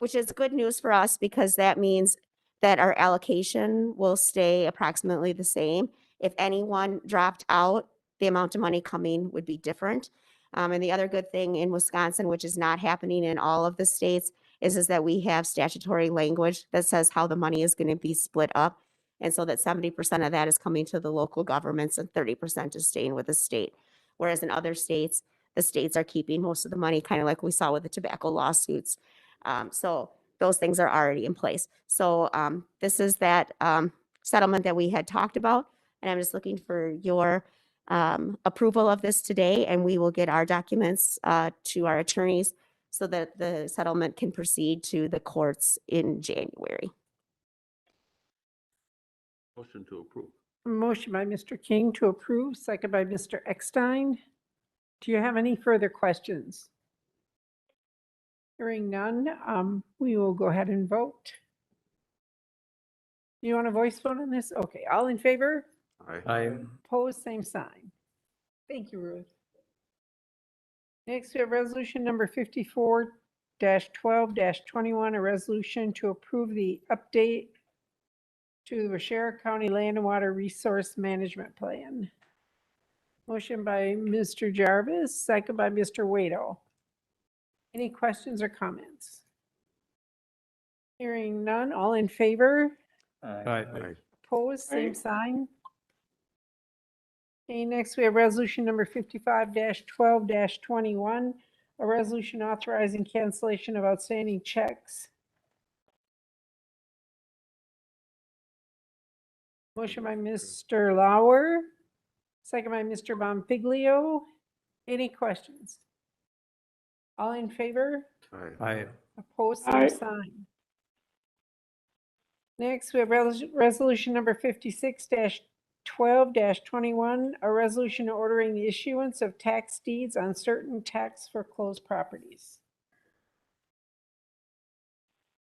S5: which is good news for us because that means that our allocation will stay approximately the same. If anyone dropped out, the amount of money coming would be different. And the other good thing in Wisconsin, which is not happening in all of the states, is that we have statutory language that says how the money is going to be split up. And so that 70% of that is coming to the local governments and 30% is staying with the state. Whereas in other states, the states are keeping most of the money, kind of like we saw with the tobacco lawsuits. So those things are already in place. So this is that settlement that we had talked about. And I'm just looking for your approval of this today, and we will get our documents to our attorneys so that the settlement can proceed to the courts in January.
S12: Motion to approve.
S3: Motion by Mr. King to approve, second by Mr. Eckstein. Do you have any further questions? Hearing none, we will go ahead and vote. You want a voice vote on this? Okay, all in favor?
S8: I
S3: Opposed, same sign. Thank you, Ruth. Next, we have resolution number 54-12-21, a resolution to approve the update to the Waushara County Land and Water Resource Management Plan. Motion by Mr. Jarvis, second by Mr. Waito. Any questions or comments? Hearing none, all in favor? Opposed, same sign. Okay, next we have resolution number 55-12-21, a resolution authorizing cancellation of outstanding checks. Motion by Mr. Lauer, second by Mr. Bonfiglio. Any questions? All in favor? Opposed, same sign. Next, we have resolution number 56-12-21, a resolution ordering the issuance of tax deeds on certain tax foreclosed properties.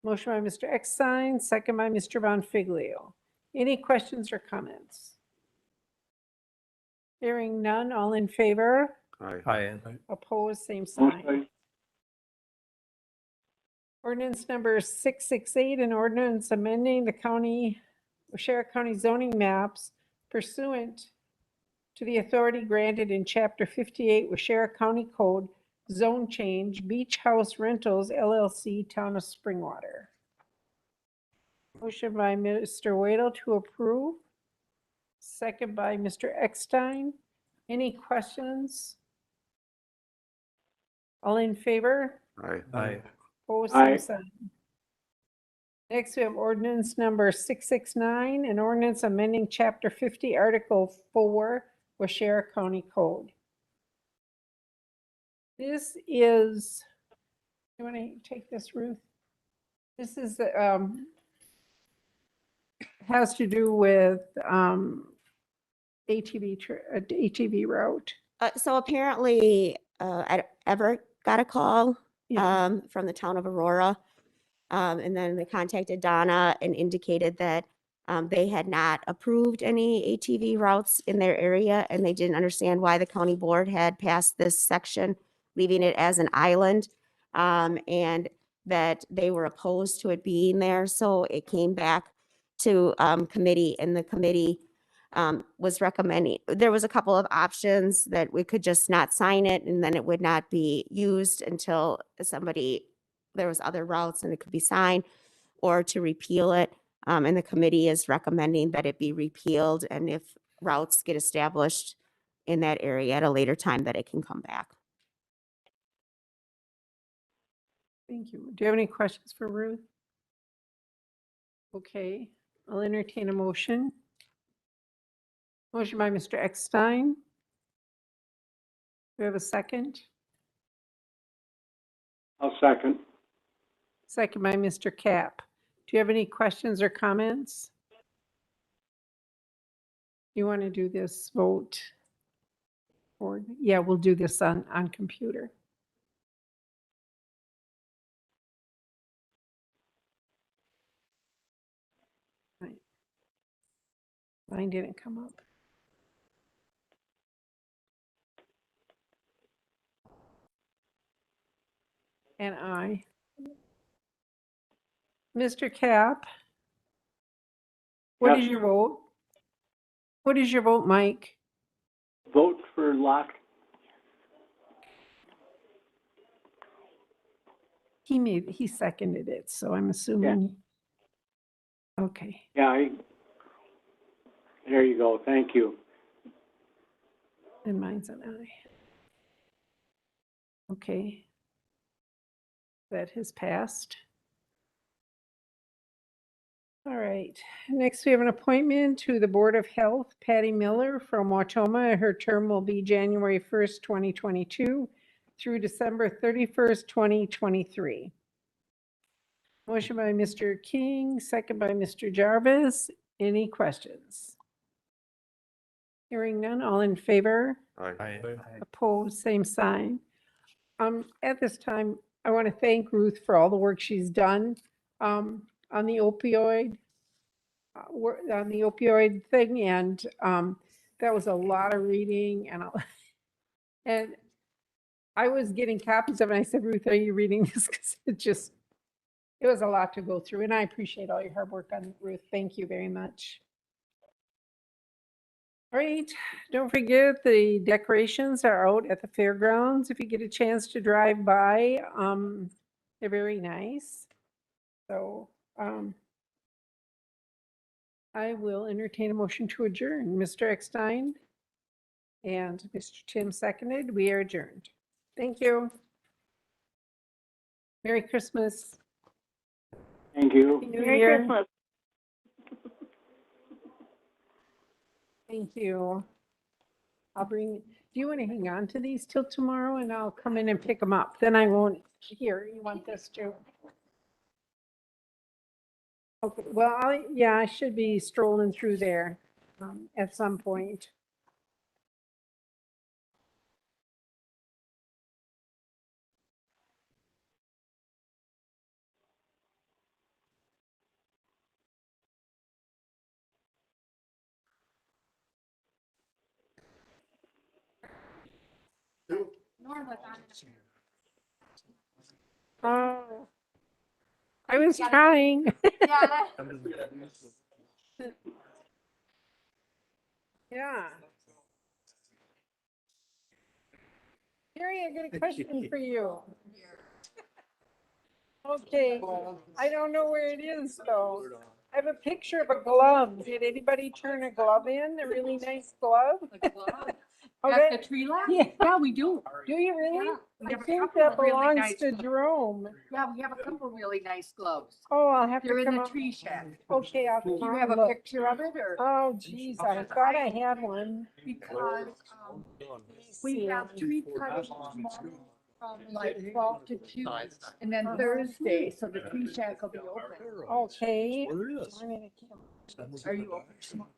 S3: Motion by Mr. Eckstein, second by Mr. Bonfiglio. Any questions or comments? Hearing none, all in favor? Opposed, same sign. Ordinance number 668, an ordinance amending the Waushara County zoning maps pursuant to the authority granted in Chapter 58 Waushara County Code, Zone Change, Beach House Rentals LLC, Town of Springwater. Motion by Mr. Waddle to approve, second by Mr. Eckstein. Any questions? All in favor? Opposed, same sign. Next, we have ordinance number 669, an ordinance amending Chapter 50, Article 4, Waushara County Code. This is, you want to take this, Ruth? This is, has to do with ATV route.
S5: So apparently, I ever got a call
S3: Yeah.
S5: from the town of Aurora. And then they contacted Donna and indicated that they had not approved any ATV routes in their area, and they didn't understand why the county board had passed this section, leaving it as an island, and that they were opposed to it being there. So it came back to committee, and the committee was recommending, there was a couple of options that we could just not sign it, and then it would not be used until there was other routes and it could be signed, or to repeal it. And the committee is recommending that it be repealed, and if routes get established in that area at a later time, that it can come back.
S3: Thank you. Do you have any questions for Ruth? Okay, I'll entertain a motion. Motion by Mr. Eckstein. Do we have a second?
S12: I'll second.
S3: Second by Mr. Cap. Do you have any questions or comments? You want to do this vote? Or, yeah, we'll do this on computer. Right. Mine didn't come up. And I. Mr. Cap, what is your vote? What is your vote, Mike?
S12: Vote for lock.
S3: He seconded it, so I'm assuming. Okay.
S12: Yeah, there you go. Thank you.
S3: And mine's an I. Okay. That has passed. All right, next we have an appointment to the Board of Health, Patti Miller from Wautoma. Her term will be January 1st, 2022 through December 31st, 2023. Motion by Mr. King, second by Mr. Jarvis. Any questions? Hearing none, all in favor? Opposed, same sign. At this time, I want to thank Ruth for all the work she's done on the opioid thing, and that was a lot of reading, and I was getting copies of it, and I said, Ruth, are you reading this? Because It was a lot to go through, and I appreciate all your hard work on it, Ruth. Thank you very much. All right, don't forget the decorations are out at the fairgrounds. If you get a chance to drive by, they're very nice. So, I will entertain a motion to adjourn. Mr. Eckstein and Mr. Tim seconded. We are adjourned. Thank you. Merry Christmas.
S12: Thank you.
S3: Happy New
S1: Merry
S3: Year.
S1: Christmas.
S3: Thank you. I'll bring, do you want to hang on to these till tomorrow and I'll come in and pick them up? Then I won't, here, you want this too? Okay, well, yeah, I should be strolling through there at some point. Oh, I was trying. Yeah. Gary, I got a question for you. Okay, I don't know where it is though. I have a picture of a glove. Did anybody turn a glove in? A really nice glove? Okay.
S13: At the tree lot?
S3: Yeah.
S13: Yeah, we do.
S3: Do you really?
S13: Yeah, we
S3: I
S13: have a
S3: think
S13: couple
S3: that
S13: of really
S3: belongs
S13: nice
S3: to
S13: gloves.
S3: Jerome.
S13: Yeah, we have a couple of really nice gloves.
S3: Oh, I'll have
S13: They're
S3: to
S13: in
S3: come
S13: the
S3: up.
S13: tree shack.
S3: Okay, I'll
S13: Do
S3: come
S13: you
S3: out
S13: have
S3: and
S13: a
S3: look.
S13: picture of it or?
S3: Oh, geez, I thought I had one.
S13: Because, we
S3: See.
S13: have tree cutting tomorrow from like 12 to 2 and then Thursday, so the tree shack will be open.
S3: Okay.
S13: Are you open tomorrow?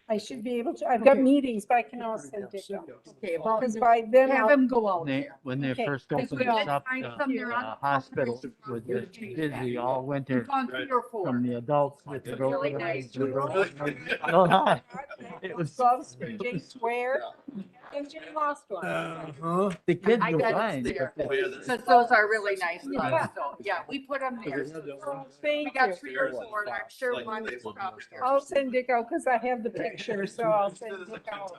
S3: I should be able to, I've got meetings, but I can also send it out.
S13: Okay, well,
S3: Because by then
S13: have
S3: I'll,
S13: them go out there.
S10: When they
S3: Okay.
S10: first
S13: Because
S10: opened
S13: we
S10: this
S13: all
S10: up,
S13: find
S10: the
S13: some there on
S10: hospital
S13: the
S10: was
S13: tree
S10: just
S13: shack.
S10: busy all winter
S13: We've gone 3 or 4.
S10: from the adults with the
S13: Really
S10: broken
S13: nice.
S10: legs. the broken- No lie. It was,
S3: gloves for Jake's wear. And Jim lost one.
S10: the kids
S13: I
S10: were
S13: got
S10: fine.
S13: it there.
S10: but the-
S13: Because those are really nice
S3: Yeah.
S13: gloves, so, yeah, we put them there.
S3: Oh,
S13: We
S3: thank
S13: got
S3: you.
S13: 3 or 4, and I'm sure one is probably there.
S3: I'll send Dick out because I have the picture, so I'll send Dick out.